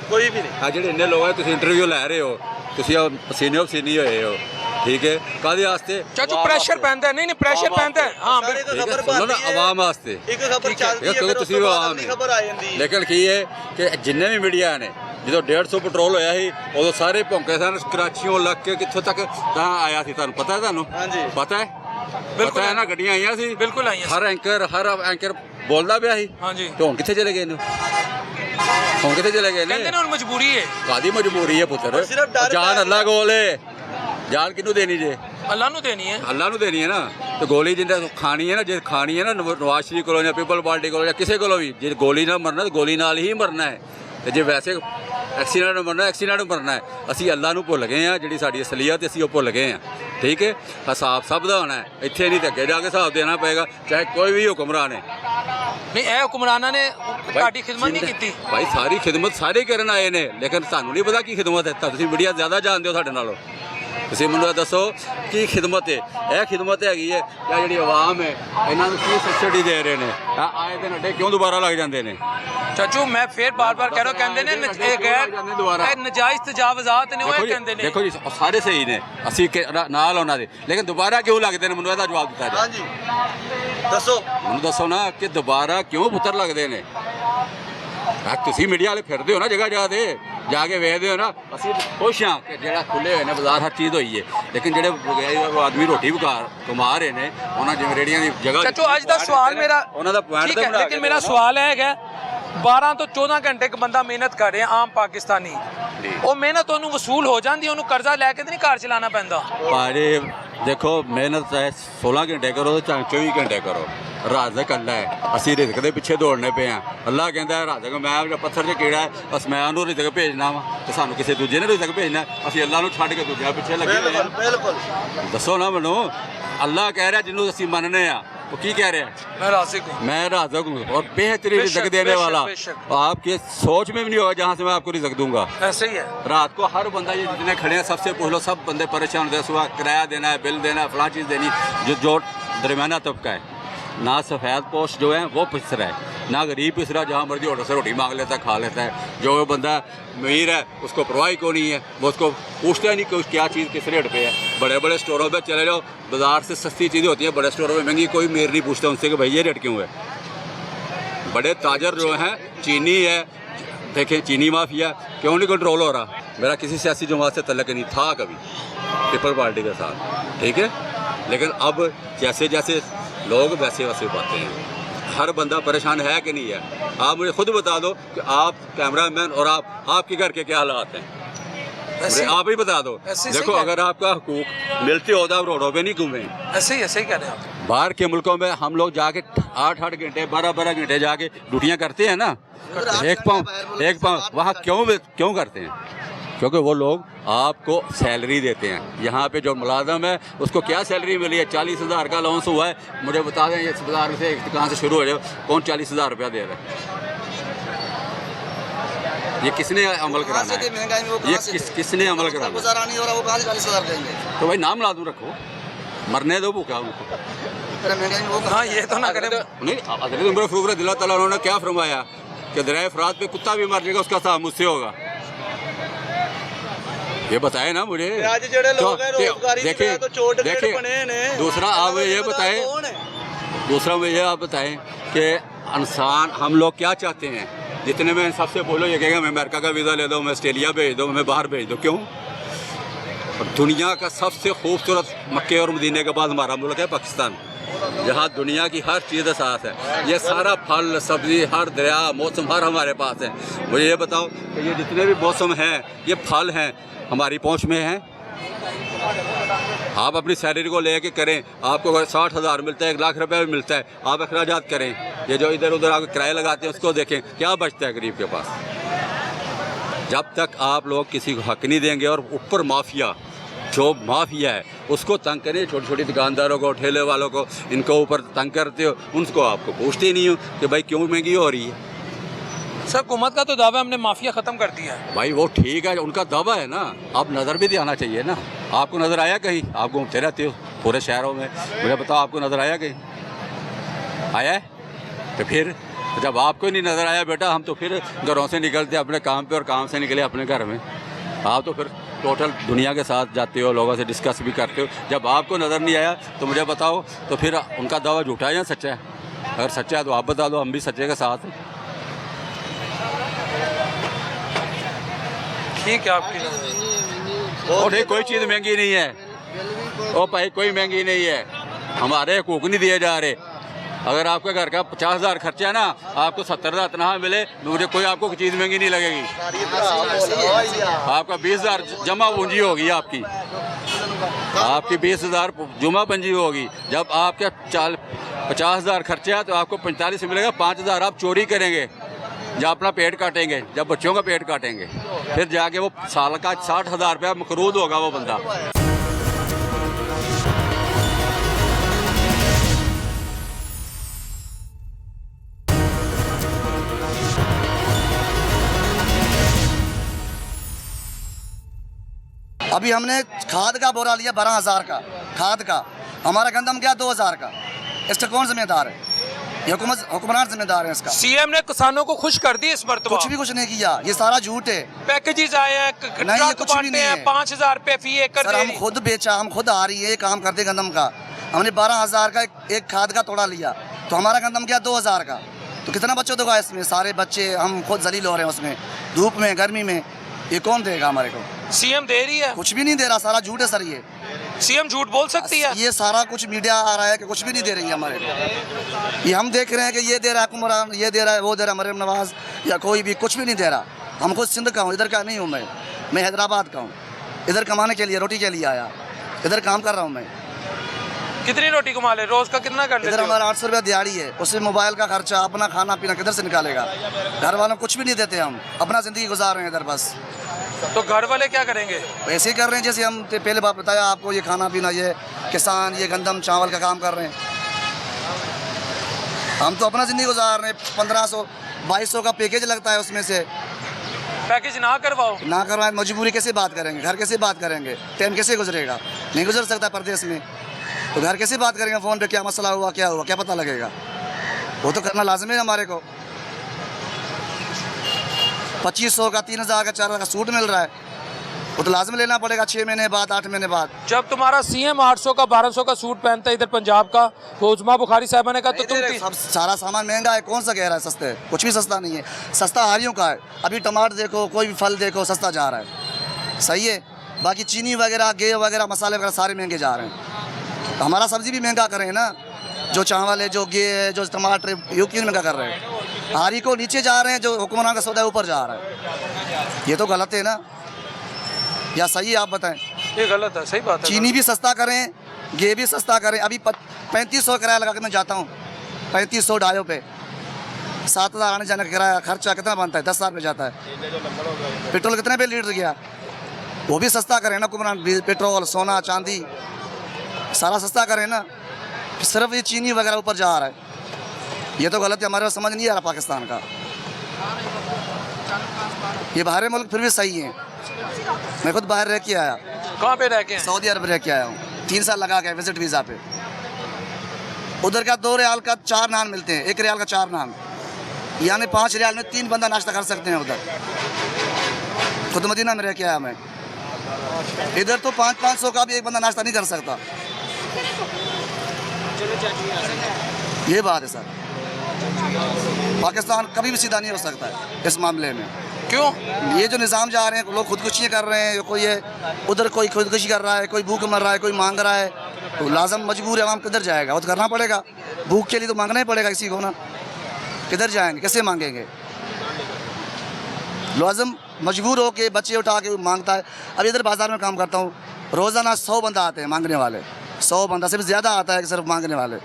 कोई भी नहीं। ਆ ਜਿਹੜੇ ਇੰਨੇ ਲੋਕ ਹੈ ਤੁਸੀਂ ਇੰਟਰਵਿਊ ਲੈ ਰਹੇ ਹੋ, ਤੁਸੀਂ ਪਸੀਨੇ ਪਸੀਨੀ ਹੋਏ ਹੋ, ਠੀਕ ਹੈ। ਕਾਹਦੇ ਵਾਸਤੇ? चाचू प्रेशर पहनता है? नहीं प्रेशर पहनता है। हाँ सारे बिल्कुल। खबर ਸੁਣੋ ਨਾ, बनती है, ਆਵਾਮ ਵਾਸਤੇ। एक खबर चलती है, ਕਿਉਂਕਿ फिर ਤੁਸੀਂ उसके बाद ਆਵਾਮ अगली ਨੇ। खबर आ जाती है। ਲੇਕਿਨ ਕੀ ਹੈ ਕਿ ਜਿੰਨੇ ਵੀ ਮੀਡੀਆ ਨੇ, ਜਦੋਂ 150 ਪੈਟਰੋਲ ਹੋਇਆ ਸੀ ਉਦੋਂ ਸਾਰੇ ਭੌਂਕੇ ਸਨ, ਕਰਾਚੀਓਂ ਲੱਗ ਕੇ ਕਿੱਥੋਂ ਤੱਕ ਤਾਂ ਆਇਆ ਸੀ। ਤੁਹਾਨੂੰ ਪਤਾ ਹੈ? ਤੁਹਾਨੂੰ ਹਾਂਜੀ। ਪਤਾ ਹੈ? ਬਿਲਕੁਲ ਪਤਾ ਹੈ ਨਾ, ਗੱਡੀਆਂ ਆਈਆਂ ਸੀ, ਬਿਲकुल ਆਈਆਂ ਸੀ। ਹਰ ਐਂਕਰ ਬੋਲਦਾ ਪਿਆ ਸੀ। हाँ जी। ਤੇ ਹੁਣ ਕਿੱਥੇ ਚਲੇ ਗਏ ਨੇ? ਹੁਣ ਕਿੱਥੇ ਚਲੇ ਗਏ ਨੇ? कहते ना उन मजबूरी है। ਕਾਦੀ ਮਜਬੂਰੀ ਹੈ ਪੁੱਤਰ? ਸਿਰਫ ਡਰ ਜਾਨ ਅੱਲਾ ਕੋਲ ਹੈ। ਜਾਨ ਕਿਹਨੂੰ ਦੇਣੀ ਜੇ? अल्लाह नू देनी है। ਅੱਲਾ ਨੂੰ ਦੇਣੀ ਹੈ ਨਾ। ਤੇ ਗੋਲੀ ਜਿੰਦਾ ਖਾਣੀ ਹੈ ਨਾ, ਜੇ ਖਾਣੀ ਹੈ ਨਾ ਨਵਾਜ਼ ਸ਼ਰੀਫ ਕੋਲੋਂ ਜਾਂ ਪੀਪਲ ਪਾਰਟੀ ਕੋਲੋਂ ਜਾਂ ਕਿਸੇ ਕੋਲੋਂ ਵੀ, ਜੇ ਗੋਲੀ ਨਾਲ ਮਰਨਾ ਤਾਂ ਗੋਲੀ ਨਾਲ ਹੀ ਮਰਨਾ ਹੈ। ਤੇ ਜੇ ਵੈਸੇ ਐਕਸੀਡੈਂਟ ਨਾਲ ਮਰਨਾ, ਐਕਸੀਡੈਂਟ ਨਾਲ ਮਰਨਾ ਹੈ। ਅਸੀਂ ਅੱਲਾ ਨੂੰ ਭੁੱਲ ਗਏ ਹਾਂ, ਜਿਹੜੀ ਸਾਡੀ ਅਸਲੀਅਤ ਅਸੀਂ ਉਹ ਭੁੱਲ ਗਏ ਹਾਂ, ਠੀਕ ਹੈ। ਹਿਸਾਬ ਸਭ ਦਾ ਹੋਣਾ ਹੈ, ਇੱਥੇ ਨਹੀਂ ਤੇ ਅੱਗੇ ਜਾ ਕੇ ਹਿਸਾਬ ਦੇਣਾ ਪਏਗਾ, ਚਾਹੇ ਕੋਈ ਵੀ ਹੁਕਮਰਾਨ ਹੈ। नहीं ए हुक्मराना ने ਤੁਹਾਡੀ ਖਿਦਮਤ ਨਹੀਂ ਕੀਤੀ। ਭਾਈ ਸਾਰੀ ਖਿਦਮਤ ਸਾਰੇ ਕਰਨ ਆਏ ਨੇ, ਲੇਕਿਨ ਤੁਹਾਨੂੰ ਨਹੀਂ ਪਤਾ ਕੀ ਖਿਦਮਤ ਹੈ। ਤੁਸੀਂ ਮੀਡੀਆ ਜ਼ਿਆਦਾ ਜਾਣਦੇ ਹੋ ਸਾਡੇ ਨਾਲੋਂ। ਤੁਸੀਂ ਮੈਨੂੰ ਇਹ ਦੱਸੋ ਕੀ ਖਿਦਮਤ ਹੈ, ਇਹ ਖਿਦਮਤ ਹੈਗੀ ਹੈ ਜਾਂ ਜਿਹੜੀ ਆਵਾਮ ਹੈ ਇਹਨਾਂ ਨੂੰ ਕੀ ਸਬਸਿਡੀ ਦੇ ਰਹੇ ਨੇ? ਆਏ ਦਿਨ ਅੱਡੇ ਕਿਉਂ ਦੁਬਾਰਾ ਲੱਗ ਜਾਂਦੇ ਨੇ? ਚਾਚੂ ਮੈਂ ਫੇਰ ਬਾਰ-ਬਾਰ ਕਹਿ ਰਿਹਾ, ਕਹਿੰਦੇ ਨੇ ਇਹ ਗੈਰ ਇਹ ਨਜਾਇਜ਼ ਤਜਾਵਜ਼ਾਤ ਨੇ, ਉਹ ਇਹ ਕਹਿੰਦੇ ਨੇ। ਦੇਖੋ ਜੀ ਸਾਰੇ ਸਹੀ ਨੇ, ਅਸੀਂ ਨਾਲ ਉਹਨਾਂ ਦੇ, ਲੇਕਿਨ ਦੁਬਾਰਾ ਕਿਉਂ ਲੱਗਦੇ ਨੇ? ਮੈਨੂੰ ਇਹਦਾ ਜਵਾਬ ਦਿੱਤਾ ਜਾਏ। ਹਾਂਜੀ ਦੱਸੋ, ਮੈਨੂੰ ਦੱਸੋ ਨਾ ਕਿ ਦੁਬਾਰਾ ਕਿਉਂ ਪੁੱਤਰ ਲੱਗਦੇ ਨੇ? ਤੁਸੀਂ ਮੀਡੀਆ ਵਾਲੇ ਫਿਰਦੇ ਹੋ ਨਾ ਜਗ੍ਹਾ ਜਗ੍ਹਾ ਤੇ ਜਾ ਕੇ ਵੇਖਦੇ ਹੋ ਨਾ। ਅਸੀਂ ਖੁਸ਼ ਹਾਂ ਕਿ ਜਿਹੜਾ ਖੁੱਲੇ ਹੋਏ ਨੇ ਬਾਜ਼ਾਰ, ਹਰ ਚੀਜ਼ ਹੋਈ ਹੈ, ਲੇਕਿਨ ਜਿਹੜੇ ਆਦਮੀ ਰੋਟੀ ਕਮਾ ਰਹੇ ਨੇ ਉਹਨਾਂ ਜਿਵੇਂ ਰੇੜੀਆਂ ਦੀ ਜਗ੍ਹਾ। ਚਾਚੂ ਅੱਜ ਦਾ ਸਵਾਲ ਮੇਰਾ ਉਹਨਾਂ ਦਾ ਪੁਆਇੰਟ ਠੀਕ ਹੈ, ਲੇਕਿਨ ਮੇਰਾ ਸਵਾਲ ਇਹ ਹੈਗਾ 12 ਤੋਂ 14 ਘੰਟੇ ਇੱਕ ਬੰਦਾ ਮਿਹਨਤ ਕਰ ਰਿਹਾ ਆਮ ਪਾਕਿਸਤਾਨੀ, ਉਹ ਮਿਹਨਤ ਉਹਨੂੰ ਵਸੂਲ ਹੋ ਜਾਂਦੀ, ਉਹਨੂੰ ਕਰਜ਼ਾ ਲੈ ਕੇ ਤੇ ਨਹੀਂ ਘਰ ਚਲਾਉਣਾ ਪੈਂਦਾ? ਭਾਜੀ ਦੇਖੋ ਮਿਹਨਤ ਚਾਹੇ 16 ਘੰਟੇ ਕਰੋ ਚਾਹੇ 24 ਘੰਟੇ ਕਰੋ, ਰਾਜ਼ਕ ਅੱਲਾ ਹੈ। ਅਸੀਂ ਰਿਜ਼ਕ ਦੇ ਪਿੱਛੇ ਦੌੜਨੇ ਪਏ ਹਾਂ। ਅੱਲਾ ਕਹਿੰਦਾ ਹੈ ਰਾਜ਼ਕ ਮੈਂ ਪੱਥਰ 'ਚ ਕੀੜਾ ਹੈ, ਬਸ ਮੈਂ ਉਹਨੂੰ ਰਿਜ਼ਕ ਭੇਜਣਾ ਵਾ, ਤੇ ਸਾਨੂੰ ਕਿਸੇ ਦੂਜੇ ਨੇ ਰਿਜ਼ਕ ਭੇਜਣਾ, ਅਸੀਂ ਅੱਲਾ ਨੂੰ ਛੱਡ ਕੇ ਦੂਜਿਆਂ ਪਿੱਛੇ ਲੱਗੇ ਹੋਏ ਹਾਂ। ਬਿਲਕੁਲ ਦੱਸੋ ਨਾ ਮੈਨੂੰ, ਅੱਲਾ ਕਹਿ ਰਿਹਾ ਜਿਹਨੂੰ ਅਸੀਂ ਮੰਨਨੇ ਆ वो की कह रहे हैं? मैं राज़िक हूँ, मैं राज़िक हूँ और बेहतरीन रिज़्क़ देने वाला। आपके सोच में भी नहीं होगा जहाँ से मैं आपको रिज़्क़ दूंगा। ऐसे ही है। रात को हर बंदा ये जितने खड़े हैं सबसे पूछ लो, सब बंदे परेशान होते हैं। सुबह किराया देना है, बिल देना है, फलां चीज़ देनी। जो दरमियाना तबका है, ना सफ़ेद पोस्ट जो है वो पिस रहा है, ना गरीब पिस रहा, जहाँ मर्जी होटल से रोटी मांग लेता है, खा लेता है। जो बंदा अमीर है उसको परवाह क्यों नहीं है, वो उसको पूछता ही नहीं कि क्या चीज़ किस रेट पे है। बड़े बड़े स्टोरों पे चले जाओ, बाज़ार से सस्ती चीज़ें होती हैं, बड़े स्टोरों में महंगी, कोई मेर नहीं पूछता उनसे कि भाई ये रेट क्यों है। बड़े ताजर जो हैं, चीनी है, देखें चीनी माफिया क्यों नहीं कंट्रोल हो रहा। मेरा किसी सियासी जमात से तल्लुक़ नहीं था कभी पीपल पार्टी के साथ, ठीक है, लेकिन अब जैसे जैसे लोग वैसे वैसे बातें हैं। हर बंदा परेशान है कि नहीं है? आप मुझे खुद बता दो कि आप कैमरामैन और आपके घर के क्या हालात हैं, मुझे आप ही बता दो। देखो अगर आपका हुकूक मिलते हो तो आप रोडों पे नहीं घूमें। ऐसे ही कह रहे हैं आप। बाहर के मुल्कों में हम लोग जाके 8-8 घंटे 12-12 घंटे जाके ड्यूटियाँ करते हैं ना, एक पाँव वहाँ क्यों करते हैं? क्योंकि वो लोग आपको सैलरी देते हैं। यहाँ पे जो मुलाजम है उसको क्या सैलरी मिली है? 40,000 का अलाउंस हुआ है। मुझे बता दें इस बाजार से कहाँ से शुरू हो जाए, कौन 40,000 रुपया दे रहा है? ये किसने अमल कराना है? ये किसने अमल कराना है? तो भाई नाम लादू रखो, मरने दो भूखा उनको। हाँ ये तो ना करें। नहीं हज़रत उमर फ़ारूक रज़ियल्लाहु ताला अन्हु ने क्या फरमाया कि दरिया फ़ुरात पे कुत्ता भी मर जाएगा उसका हिसाब मुझसे होगा। ये बताए ना मुझे। देखिए दूसरा आप ये बताएं, दूसरा मुझे आप बताएं कि इंसान हम लोग क्या चाहते हैं? जितने में सबसे बोलो ये कहेगा मैं अमेरिका का वीज़ा ले दो, मैं ऑस्ट्रेलिया भेज दो, मैं बाहर भेज दो, क्यों? और दुनिया का सबसे खूबसूरत मक्के और मदीने के बाद हमारा मुल्क है पाकिस्तान, जहाँ दुनिया की हर चीज़ साथ है। ये सारा फल सब्ज़ी, हर दरिया, मौसम हर हमारे पास है। मुझे ये बताओ कि ये जितने भी मौसम हैं, ये फल हैं, हमारी पहुंच में हैं। आप अपनी सैलरी को लेके करें, आपको 60,000 मिलता है, 1 लाख रुपये भी मिलता है, आप अखराजात करें। ये जो इधर उधर आप किराए लगाते हैं उसको देखें, क्या बचता है गरीब के पास? जब तक आप लोग किसी को हक नहीं देंगे और ऊपर माफिया, जो माफिया है उसको तंग करें, छोटी छोटी दुकानदारों को, ठेले वालों को, इनको ऊपर तंग करते हो, उनको आपको पूछते ही नहीं हो कि भाई क्यों महंगी हो रही है। सर हुकूमत का तो दावा हमने माफिया ख़त्म कर दिया है। भाई वो ठीक है, उनका दावा है ना, आप नज़र भी दिखाना चाहिए ना। आपको नज़र आया कहीं? आप घूमते रहते हो पूरे शहरों में, मुझे बताओ आपको नज़र आया कहीं? आया है? तो फिर जब आपको नहीं नज़र आया बेटा, हम तो फिर घरों से निकलते अपने काम पे और काम से निकले अपने घर में। आप तो फिर टोटल दुनिया के साथ जाते हो, लोगों से डिस्कस भी करते हो। जब आपको नज़र नहीं आया तो मुझे बताओ, तो फिर उनका दावा झूठा है या सच्चा है? अगर सच्चा है तो आप बता दो, हम भी सच्चे के साथ हैं। ठीक है आपकी। और नहीं कोई चीज़ महंगी नहीं है, ओ भाई कोई महंगी नहीं है, हमारे हकूक़ नहीं दिए जा रहे। अगर आपके घर का 50,000 खर्चा है ना, आपको 70,000 तनख्वाह मिले, मुझे कोई आपको चीज़ महंगी नहीं लगेगी। आपका 20,000 जमा पूंजी होगी, आपकी 20,000 जुमा पूंजी होगी। जब आपके 50,000 खर्चा है तो आपको 45 मिलेगा, 5,000 आप चोरी करेंगे, जब अपना पेट काटेंगे, जब बच्चों का पेट काटेंगे, फिर जाके वो साल का 60,000 रुपया मकरूद होगा वो बंदा। अभी हमने खाद का बोरा लिया 12,000 का खाद का, हमारा गंदम गया 2,000 का। इसका कौन जिम्मेदार है? ये हुक्मरान जिम्मेदार है इसका। सीएम ने किसानों को खुश कर दी इस मरतबा। कुछ नहीं किया, ये सारा झूठ है। पैकेजेस आए हैं, नहीं, ये ट्रक कुछ भी बांटे नहीं हैं, है। 5,000 रुपए फी एकड़ सर दे हम दी। खुद बेचा, हम खुद आ रही है काम करते गंदम का। हमने 12,000 का एक खाद का तोड़ा लिया, तो हमारा गंदम गया 2,000 का। तो कितना बच्चों देगा इसमें? सारे बच्चे हम खुद जलील हो रहे हैं उसमें, धूप में गर्मी में। ये कौन देगा हमारे को? सीएम दे रही है। कुछ भी नहीं दे रहा, सारा झूठ है सर। ये सीएम झूठ बोल सकती है। ये सारा कुछ मीडिया आ रहा है कि कुछ भी नहीं दे रही है हमारे को। ये हम देख रहे हैं कि ये दे रहा है हुक्मरान, ये दे रहा है, वो दे रहा है, मरियम नवाज या कोई भी कुछ भी नहीं दे रहा। हम खुद सिंध का हूँ, इधर का नहीं हूँ मैं हैदराबाद का हूँ। इधर कमाने के लिए, रोटी के लिए आया, इधर काम कर रहा हूँ मैं। कितनी रोटी कमा ले? रोज का कितना कर लेते इधर हो? हमारा 800 रुपया दिहाड़ी है, उससे मोबाइल का खर्चा, अपना खाना पीना किधर से निकालेगा? घर वालों को कुछ भी नहीं देते, हम अपना ज़िंदगी गुजार रहे हैं इधर बस। तो घर वाले क्या करेंगे? ऐसे ही कर रहे हैं जैसे हम पहले बात बताया आपको, ये खाना पीना, ये किसान, ये गंदम चावल का काम कर रहे हैं। हम तो अपना ज़िंदगी गुजार रहे हैं। 1,500 2,200 का पैकेज लगता है, उसमें से पैकेज ना करवाओ। ना करवाए मजबूरी कैसे बात करेंगे? घर कैसे बात करेंगे? टाइम कैसे गुजरेगा? नहीं गुजर सकता परदेश में, तो घर कैसे बात करेंगे? फ़ोन पे क्या मसला हुआ, क्या हुआ, क्या पता लगेगा? वो तो करना लाजमी है हमारे को। 2,500 का, 3,000 का, 4,000 का सूट मिल रहा है, वो तो लाजमी लेना पड़ेगा 6 महीने बाद, 8 महीने बाद। जब तुम्हारा सीएम 800 का 1,200 का सूट पहनता है इधर पंजाब का, तो उजमा बुखारी साहबा ने कहा तो तुम सब सारा सामान महंगा है। कौन सा कह रहा है सस्ते है? कुछ भी सस्ता नहीं है, सस्ता हारियों का है। अभी टमाटर देखो, कोई भी फल देखो, सस्ता जा रहा है, सही है। बाकी चीनी वगैरह, गेहूं वगैरह, मसाले वगैरह सारे महंगे जा रहे हैं। तो हमारा सब्जी भी महंगा करें ना, जो चावल है, जो गेहूं है, जो टमाटर, ये क्यों महंगा कर रहे हैं? हारी को नीचे जा रहे हैं, जो हुक्मरान का सौदा है ऊपर जा रहा है। ये तो गलत है ना, या सही है? आप बताएं। ये गलत है, सही बात है। चीनी भी सस्ता करें, गेहूं भी सस्ता करें। अभी 3500 किराया लगा के मैं जाता हूँ, 3500 ढाइयों पे, 7,000 आने जाने का किराया खर्चा कितना बनता है? 10,000 पे जाता है। पेट्रोल कितने पे लीटर गया? वो भी सस्ता करें ना हुक्मरान। पेट्रोल, सोना, चांदी सारा सस्ता करें ना। सिर्फ ये चीनी वगैरह ऊपर जा रहा है, ये तो गलत है। हमारे समझ नहीं आ रहा पाकिस्तान का। ये बाहर मुल्क फिर भी सही है। मैं खुद बाहर रह के आया। कहाँ पे रह के हैं? सऊदी अरब रह के आया हूँ, 3 साल लगा के विजिट वीज़ा पे। उधर का 2 रियाल का 4 नान मिलते हैं, 1 रियाल का 4 नान, यानी 5 रियाल में 3 बंदा नाश्ता कर सकते हैं उधर। खुद मदीना में रह के आया मैं। इधर तो 500-500 का भी एक बंदा नाश्ता नहीं कर सकता। ये बात है सर। पाकिस्तान कभी भी सीधा नहीं हो सकता है इस मामले में। क्यों? ये जो निज़ाम जा रहे हैं, लोग खुदकुशी कर रहे हैं, कोई ये उधर कोई खुदकुशी कर रहा है, कोई भूख मर रहा है, कोई मांग रहा है, तो लाजम मजबूर है, हम किधर जाएगा? वो तो करना पड़ेगा। भूख के लिए तो मांगना ही पड़ेगा किसी को ना। किधर जाएंगे, कैसे मांगेंगे? लाजम मजबूर हो के बच्चे उठा के मांगता है। अब इधर बाज़ार में काम करता हूँ, रोज़ाना 100 बंदा आते हैं मांगने वाले, 100 बंदा सिर्फ ज़्यादा आता है कि सिर्फ मांगने वाले।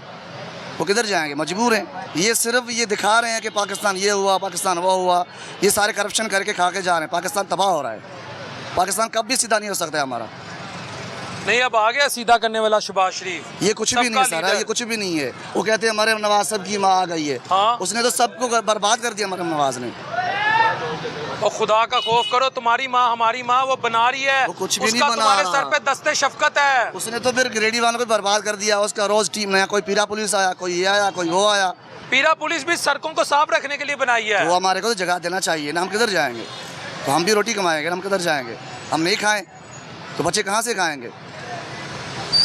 वो किधर जाएंगे? मजबूर हैं। ये सिर्फ ये दिखा रहे हैं कि पाकिस्तान ये हुआ, पाकिस्तान वो हुआ, ये सारे करप्शन करके खा के जा रहे हैं। पाकिस्तान तबाह हो रहा है। पाकिस्तान कब भी सीधा नहीं हो सकता है हमारा। नहीं, अब आ गया सीधा करने वाला शहबाज शरीफ। ये कुछ भी नहीं है सर, ये कुछ भी नहीं है। वो कहते हैं मरियम नवाज सब की माँ आ गई है। हाँ। उसने तो सबको बर्बाद कर दिया मरियम नवाज ने। और खुदा का खौफ करो, तुम्हारी माँ हमारी माँ वो बना रही है, वो कुछ भी उसका नहीं बना तुम्हारे रहा। सर पे दस्ते शफकत है। उसने तो फिर ग्रेडी वालों को बर्बाद कर दिया। उसका रोज टीम नया, कोई पीरा पुलिस आया, कोई ये आया, कोई वो आया। पीरा पुलिस भी सड़कों को साफ रखने के लिए बनाई है। वो हमारे को तो जगह देना चाहिए ना। हम किधर जाएंगे? तो हम भी रोटी कमाएंगे, हम किधर जाएंगे? हम नहीं खाएं तो बच्चे कहाँ से खाएंगे?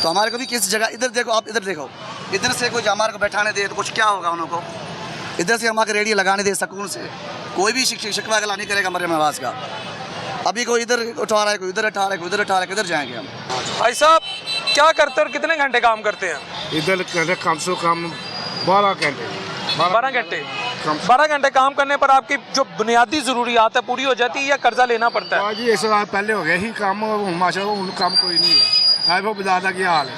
तो हमारे को भी किस जगह, इधर देखो आप, इधर देखो, इधर से कोई हमारे को बैठाने दे तो कुछ क्या होगा उनको? इधर से हमारे रेडियो लगाने दे सुकून से, कोई भी शिकवा गला नहीं करेगा मरियम नवाज का। अभी कोई इधर उठा रहा है, कोई उधर उठा रहा है, कोई उधर उठा रहा है, किधर जाएंगे हम? भाई साहब क्या करते हैं और कितने घंटे काम करते हैं? इधर कहते कम से कम 12 घंटे 12 घंटे 12 घंटे काम करने पर आपकी जो बुनियादी ज़रूरियात है पूरी हो जाती है या कर्जा लेना पड़ता है? जी इस बार पहले हो गया ही काम, माशाअल्लाह ਹੁਣ ਕੰਮ ਕੋਈ ਨਹੀਂ ਹੈ। वो बाजार का ਕੀ हाल है?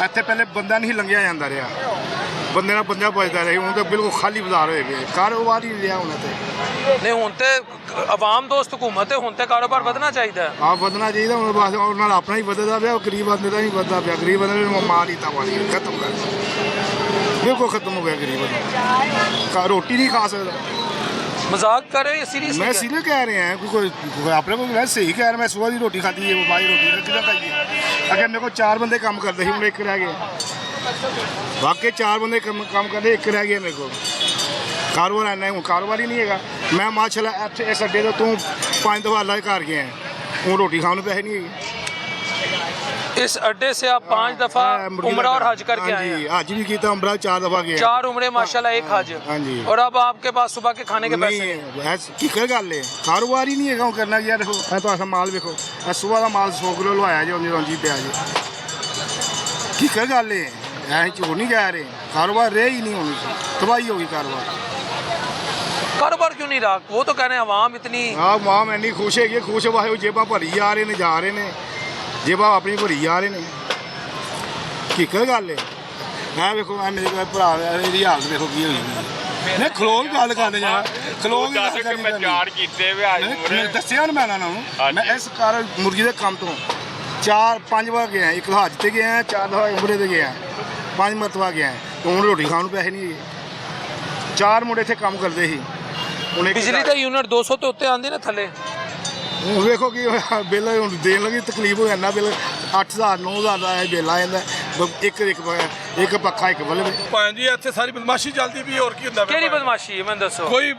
ਇੱਥੇ ਪਹਿਲੇ ਬੰਦਾ ਨਹੀਂ ਲੰਘਿਆ ਜਾਂਦਾ ਰਿਹਾ, ਬੰਦੇ ਨਾਲ ਬੰਦਾ ਪੁੱਛਦਾ ਰਿਹਾ। ਹੁਣ ਤਾਂ ਬਿਲਕੁਲ ਖਾਲੀ ਬਾਜ਼ਾਰ ਹੋਏ ਗਏ, ਕਾਰੋਬਾਰ ਹੀ ਨਹੀਂ ਰਿਹਾ ਹੁਣ ਤੇ। नहीं ਹੁਣ ਤੇ ਆਵਾਮ ਦੋਸਤ हुकूमत है, ਹੁਣ ਤੇ ਕਾਰੋਬਾਰ ਵਧਣਾ ਚਾਹੀਦਾ ਹੈ। ਆ ਵਧਣਾ ਚਾਹੀਦਾ ਹੁਣ, ਬਸ ਉਹਨਾਂ ਨਾਲ ਆਪਣਾ ਹੀ ਵਧਦਾ ਪਿਆ, ਗਰੀਬ ਬੰਦੇ ਦਾ ਨਹੀਂ ਵਧਦਾ ਪਿਆ। ਗਰੀਬ ਬੰਦੇ ਨੂੰ ਮਾਰ ਹੀ ਤਾਵਾਲੀ ਖਤਮ ਕਰ, ਬਿਲਕੁਲ ਖਤਮ ਹੋ ਗਿਆ ਗਰੀਬ ਬੰਦਾ। रोटी नहीं खा सकता, मजाक कर रहे हो या सीरियस? मैं सीरियस कह रहे हैं, कोई अपने को मैं सही कह रहा, मैं सुबह की रोटी खाती है, वो बाई रोटी कितना खाइए। अगर मेरे को 4 बंदे काम करते ही, एक रह गए, वाकई 4 बंदे काम करते, एक रह गया मेरे को। कारोबार आना है, कारोबार ही नहीं है। मैं माशाल्लाह इस अड्डे तो तू 5 दफा अल्लाह के घर गया है, वो रोटी खाने पैसे नहीं है। इस अड्डे से आप 5 दफा उम्रा और हज करके आए हैं? हज भी किया, उम्रा 4 दफा गया। 4 उम्रे माशाल्लाह, 1 हज। हाँ जी। और अब आपके पास सुबह के खाने के पैसे नहीं? की गल है, कारोबार ही नहीं है करना। यार देखो तो ऐसा माल देखो, सुबह का माल 100 किलो लवाया जो रंजी पे जी, की गल है, ऐसे झूठ नहीं कह रहे। कारोबार रहे ही नहीं, होनी तबाही होगी कारोबार क्यों नहीं रहा? वो तो कह रहे हैं अवाम इतनी, हाँ अवाम इन्नी खुश है, खुश है, जेबा भरी जा रहे ने, जा रहे ने, जेबा अपनी भरी जा रहे ने। की गल है, मैं देखो मेरे भरा मेरी हालत देखो की हुई। नहीं खलो गल करने जाना, खलो दसिया मैं मैं इस कार मुर्गी के काम तो 4-5 बार गया, 1 हज से गया, 4 दफा उमरे से गया, 5 मरतबा गया। तो हूँ रोटी खाने पैसे नहीं है। 4 मुंडे इतने काम करते ही। बिजली का यूनिट 200 तो उत्ते आंदे ना थले। हूँ देखो कि बिल देन लगी तकलीफ हो जाना, बिल 8,000-9,000 का बिल आ जाता। एक पक्खा, 1 बल्ब। जी इतने सारी बदमाशी चलती भी, और की होंदा? केड़ी बदमाशी है, मैं दसो। कोई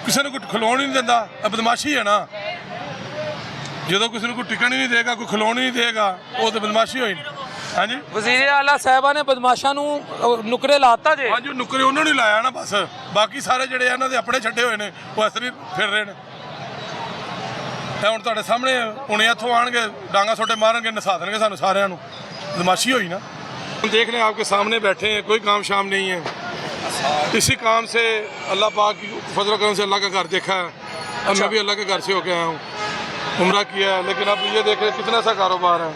किसी ने कोई खिलाउण ही नहीं दिंदा, बदमाशी है ना। जो किसी ने कोई टिकन ही नहीं देगा, कोई खिलाउण ही नहीं देगा, वो तो बदमाशी होई। हाँ जी, वज़ीर आला साहबा ने बदमाशा नुकरे लाता जे। हाँ जी, नुकरे उन्होंने लाया ना बस, बाकी सारे ਜਿਹੜੇ ਇਹਨਾਂ ਦੇ ਆਪਣੇ ਛੱਡੇ ਹੋਏ ਨੇ ਉਹ ਇਸ ਤਰ੍ਹਾਂ ਫਿਰ ਰਹੇ ਨੇ। ਤੇ ਹੁਣ ਤੁਹਾਡੇ ਸਾਹਮਣੇ ਹੁਣੇ ਇੱਥੋਂ ਆਣਗੇ, ਡਾਂਗਾ ਛੋਟੇ ਮਾਰਨਗੇ, ਨਸਾ ਦੇਣਗੇ ਸਾਨੂੰ ਸਾਰਿਆਂ ਨੂੰ। बदमाशी हुई ना। देख रहे हैं आपके सामने बैठे हैं, कोई काम शाम नहीं है। इसी काम से अल्लाह पाक की फजल करम से अल्लाह का घर देखा है। अब मैं भी अल्लाह के घर से होके आया हूँ, उम्रा किया है, लेकिन अब ये देख रहे कितना सा कारोबार है।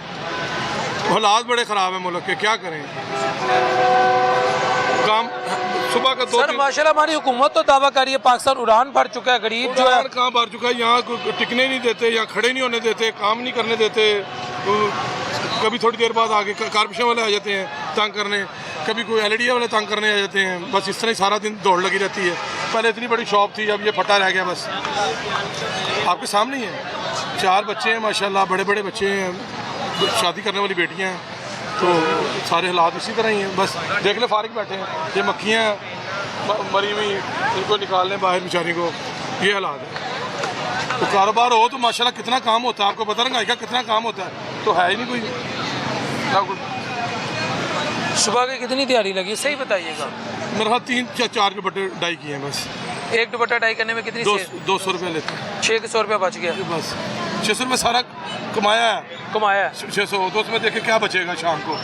हालात बड़े ख़राब हैं मुल्क के, क्या करें। काम सुबह का 2 सर माशाल्लाह हमारी हुकूमत तो दावा कर रही है पाकिस्तान उड़ान भर चुका है, गरीब जो है कहाँ भर चुका है। यहाँ टिकने नहीं देते, यहाँ खड़े नहीं होने देते, काम नहीं करने देते। कभी थोड़ी देर बाद आगे कारपोरेशन वाले आ जाते हैं तंग करने, कभी कोई एलईडी वाले तंग करने आ जाते हैं। बस इस तरह ही सारा दिन दौड़ लगी रहती है। पहले इतनी बड़ी शॉप थी, अब ये फटा रह गया। बस आपके सामने ही है। 4 बच्चे हैं माशाल्लाह, बड़े बड़े बच्चे हैं, शादी करने वाली बेटियां हैं। तो सारे हालात इसी तरह ही हैं। बस देख ले, फारिग बैठे हैं, ये मक्खियाँ मरी हुई, इनको निकालने बाहर बेचारी को, ये हालात है। तो कारोबार हो तो माशाल्लाह कितना काम होता है, आपको पता रहेगा का कितना काम होता है। तो है ही नहीं कोई ना कोई। सुबह की कितनी तैयारी लगी सही बताइएगा। मेरे हाथ 3-4 दुपट्टे डाई किए हैं बस। एक दुपट्टा डाई करने में कितनी 200 रुपये लेते हैं। 600 रुपया बच गया बस। 600 रुपये सारा कमाया है, 600। तो उसमें देखे क्या बचेगा शाम को।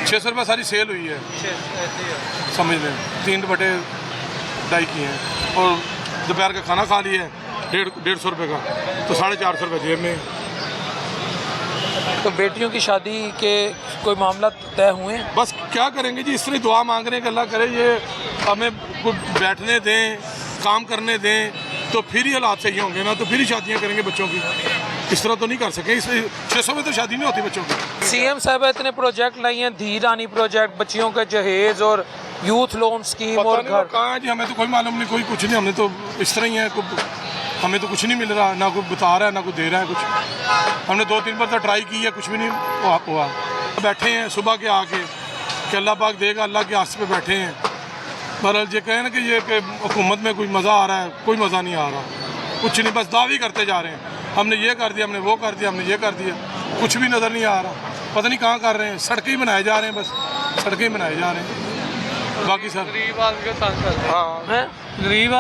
600 रुपये सारी सेल हुई है, समझ लें। 3 दुपट्टे डाई किए हैं और दोपहर का खाना खा लिया है 150 रुपये का, तो 450 रुपये जेब में। तो बेटियों की शादी के कोई मामला तय हुए? बस क्या करेंगे जी, इस तरह दुआ मांग रहे हैं कि अल्लाह करे ये हमें कोई बैठने दें, काम करने दें, तो फिर ही हालात सही होंगे ना, तो फिर ही शादियाँ करेंगे बच्चों की। इस तरह तो नहीं कर सके। इस 600 में तो शादी नहीं होती बच्चों की। सीएम साहब इतने प्रोजेक्ट लाई हैं, धी रानी प्रोजेक्ट, बच्चियों का जहेज और यूथ लोन स्कीम और घर। कहाँ है जी, हमें तो कोई मालूम नहीं, कोई कुछ नहीं। हमने तो इस तरह ही है, हमें तो कुछ नहीं मिल रहा, ना कोई बता रहा है, ना कोई दे रहा है कुछ। हमने 2-3 बार तो ट्राई की है, कुछ भी नहीं हुआ। बैठे हैं सुबह के आके कि अल्लाह पाक देगा, अल्लाह के आस पे बैठे हैं। पर ये कहें ना कि ये कि हुकूमत में कोई मज़ा आ रहा है, कोई मज़ा नहीं आ रहा, कुछ नहीं। बस दावी करते जा रहे हैं, हमने ये कर दिया, हमने वो कर दिया, हमने ये कर दिया, कुछ भी नज़र नहीं आ रहा। पता नहीं कहाँ कर रहे हैं, सड़कें ही बनाए जा रहे हैं, बस सड़कें ही बनाए जा रहे हैं। बाकी सर गरीब आदमी को तंग कर रहे हैं। हाँ,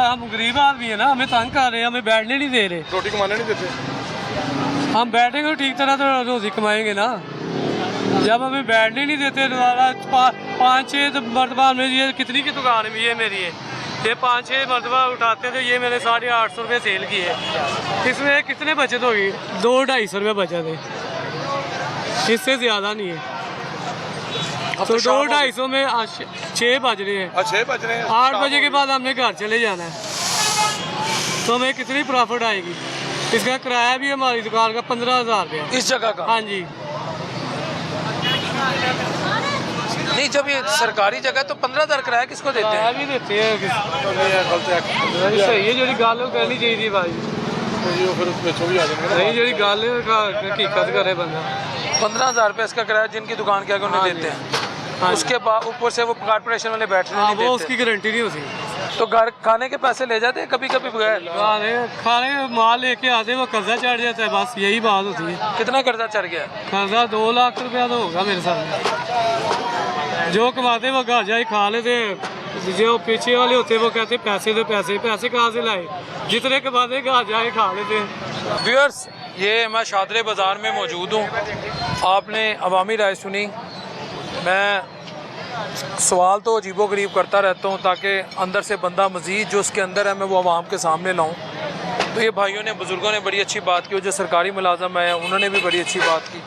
हम गरीब आदमी है ना, हमें तंग कर रहे हैं, हमें बैठने नहीं दे रहे। रोटी कमाने नहीं देते। हम बैठेंगे ठीक तरह तो रोजी कमाएंगे ना। जब हमें बैठने नहीं देते, दोबारा 5-6 मरतबा में, ये कितनी की दुकान है ये मेरी है, ये 5-6 मरतबा उठाते थे। ये मैंने 850 रुपये सेल की है। इसमें कितने बचत होगी? 200-250 रुपये बचत है, इससे ज़्यादा नहीं है। तो 200-250 में 6 बज रहे हैं, 6 बज रहे हैं। 8 बजे के बाद हमने घर चले जाना है, तो हमें कितनी प्रॉफिट आएगी? इसका किराया भी हमारी दुकान का 15,000 रुपया इस जगह का। हाँ जी। नहीं, जब ये सरकारी जगह तो 15,000 किराया किसको देते हैं? भी देते हैं सही है जी गल करनी चाहिए भाई नहीं जी गल हकीकत करे बंदा 15,000 रुपये इसका किराया जिनकी दुकान के आगे उन्हें देते हैं, उसके बाद ऊपर से वो कॉर्पोरेशन वाले बैठने नहीं वो देते। उसकी गारंटी नहीं होती। तो घर खाने के पैसे ले जाते हैं कभी कभी बगैर? खाने माल लेके आते वो कर्जा चढ़ जाता है, बस यही बात होती है। कितना कर्जा चढ़ गया? कर्जा 2 लाख रुपया तो होगा मेरे साथ। जो कमाते वो घर जाए खा लेते, जो पीछे वाले होते वो कहते पैसे दे पैसे, पैसे कहाँ से लाए? जितने कमाते घर जाए खा लेते। व्यूअर्स, ये मैं शादरे बाज़ार में मौजूद हूँ। आपने अवामी राय सुनी। मैं सवाल तो अजीबो गरीब करता रहता हूँ ताकि अंदर से बंदा मज़ीद जो उसके अंदर है मैं वो आवाम के सामने लाऊँ। तो ये भाइयों ने, बुज़ुर्गों ने बड़ी अच्छी बात की, जो सरकारी मुलाज़म है उन्होंने भी बड़ी अच्छी बात की,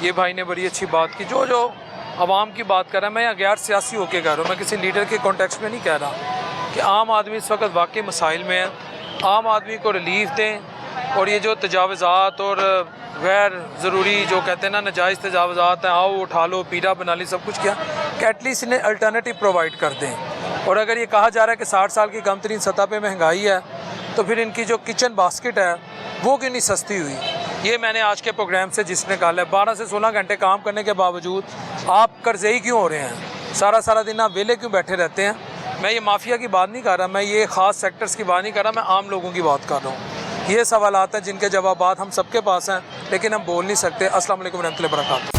ये भाई ने बड़ी अच्छी बात की। जो जो आवाम की बात कर रहा है, मैं यहाँ गैर सियासी होकर कह रहा हूँ, मैं किसी लीडर के कॉन्टेक्स्ट में नहीं कह रहा कि आम आदमी इस वक्त वाकई मसाइल में है। आम आदमी को रिलीफ दें और ये जो तजावज़ात और गैर ज़रूरी जो कहते हैं ना नाजायज़ तजावज़ात हैं, आओ उठा लो पीड़ा बना ली सब कुछ किया, कि एटलीस्ट इन्हें अल्टरनेटिव प्रोवाइड कर दें। और अगर ये कहा जा रहा है कि 60 साल की कम तरीन सतह पे महंगाई है तो फिर इनकी जो किचन बास्केट है वो क्यों नहीं सस्ती हुई? ये मैंने आज के प्रोग्राम से जिसने कहा है 12 से 16 घंटे काम करने के बावजूद आप कर्ज़ई क्यों हो रहे हैं? सारा दिन आप वेले क्यों बैठे रहते हैं? मैं ये माफिया की बात नहीं कर रहा, मैं ये ख़ास सेक्टर्स की बात नहीं कर रहा, मैं आम लोगों की बात कर रहा हूँ। ये सवालात हैं जिनके जवाबात हम सबके पास हैं लेकिन हम बोल नहीं सकते। अस्सलाम वालेकुम रहमतुल्लाहि व बरकातहू।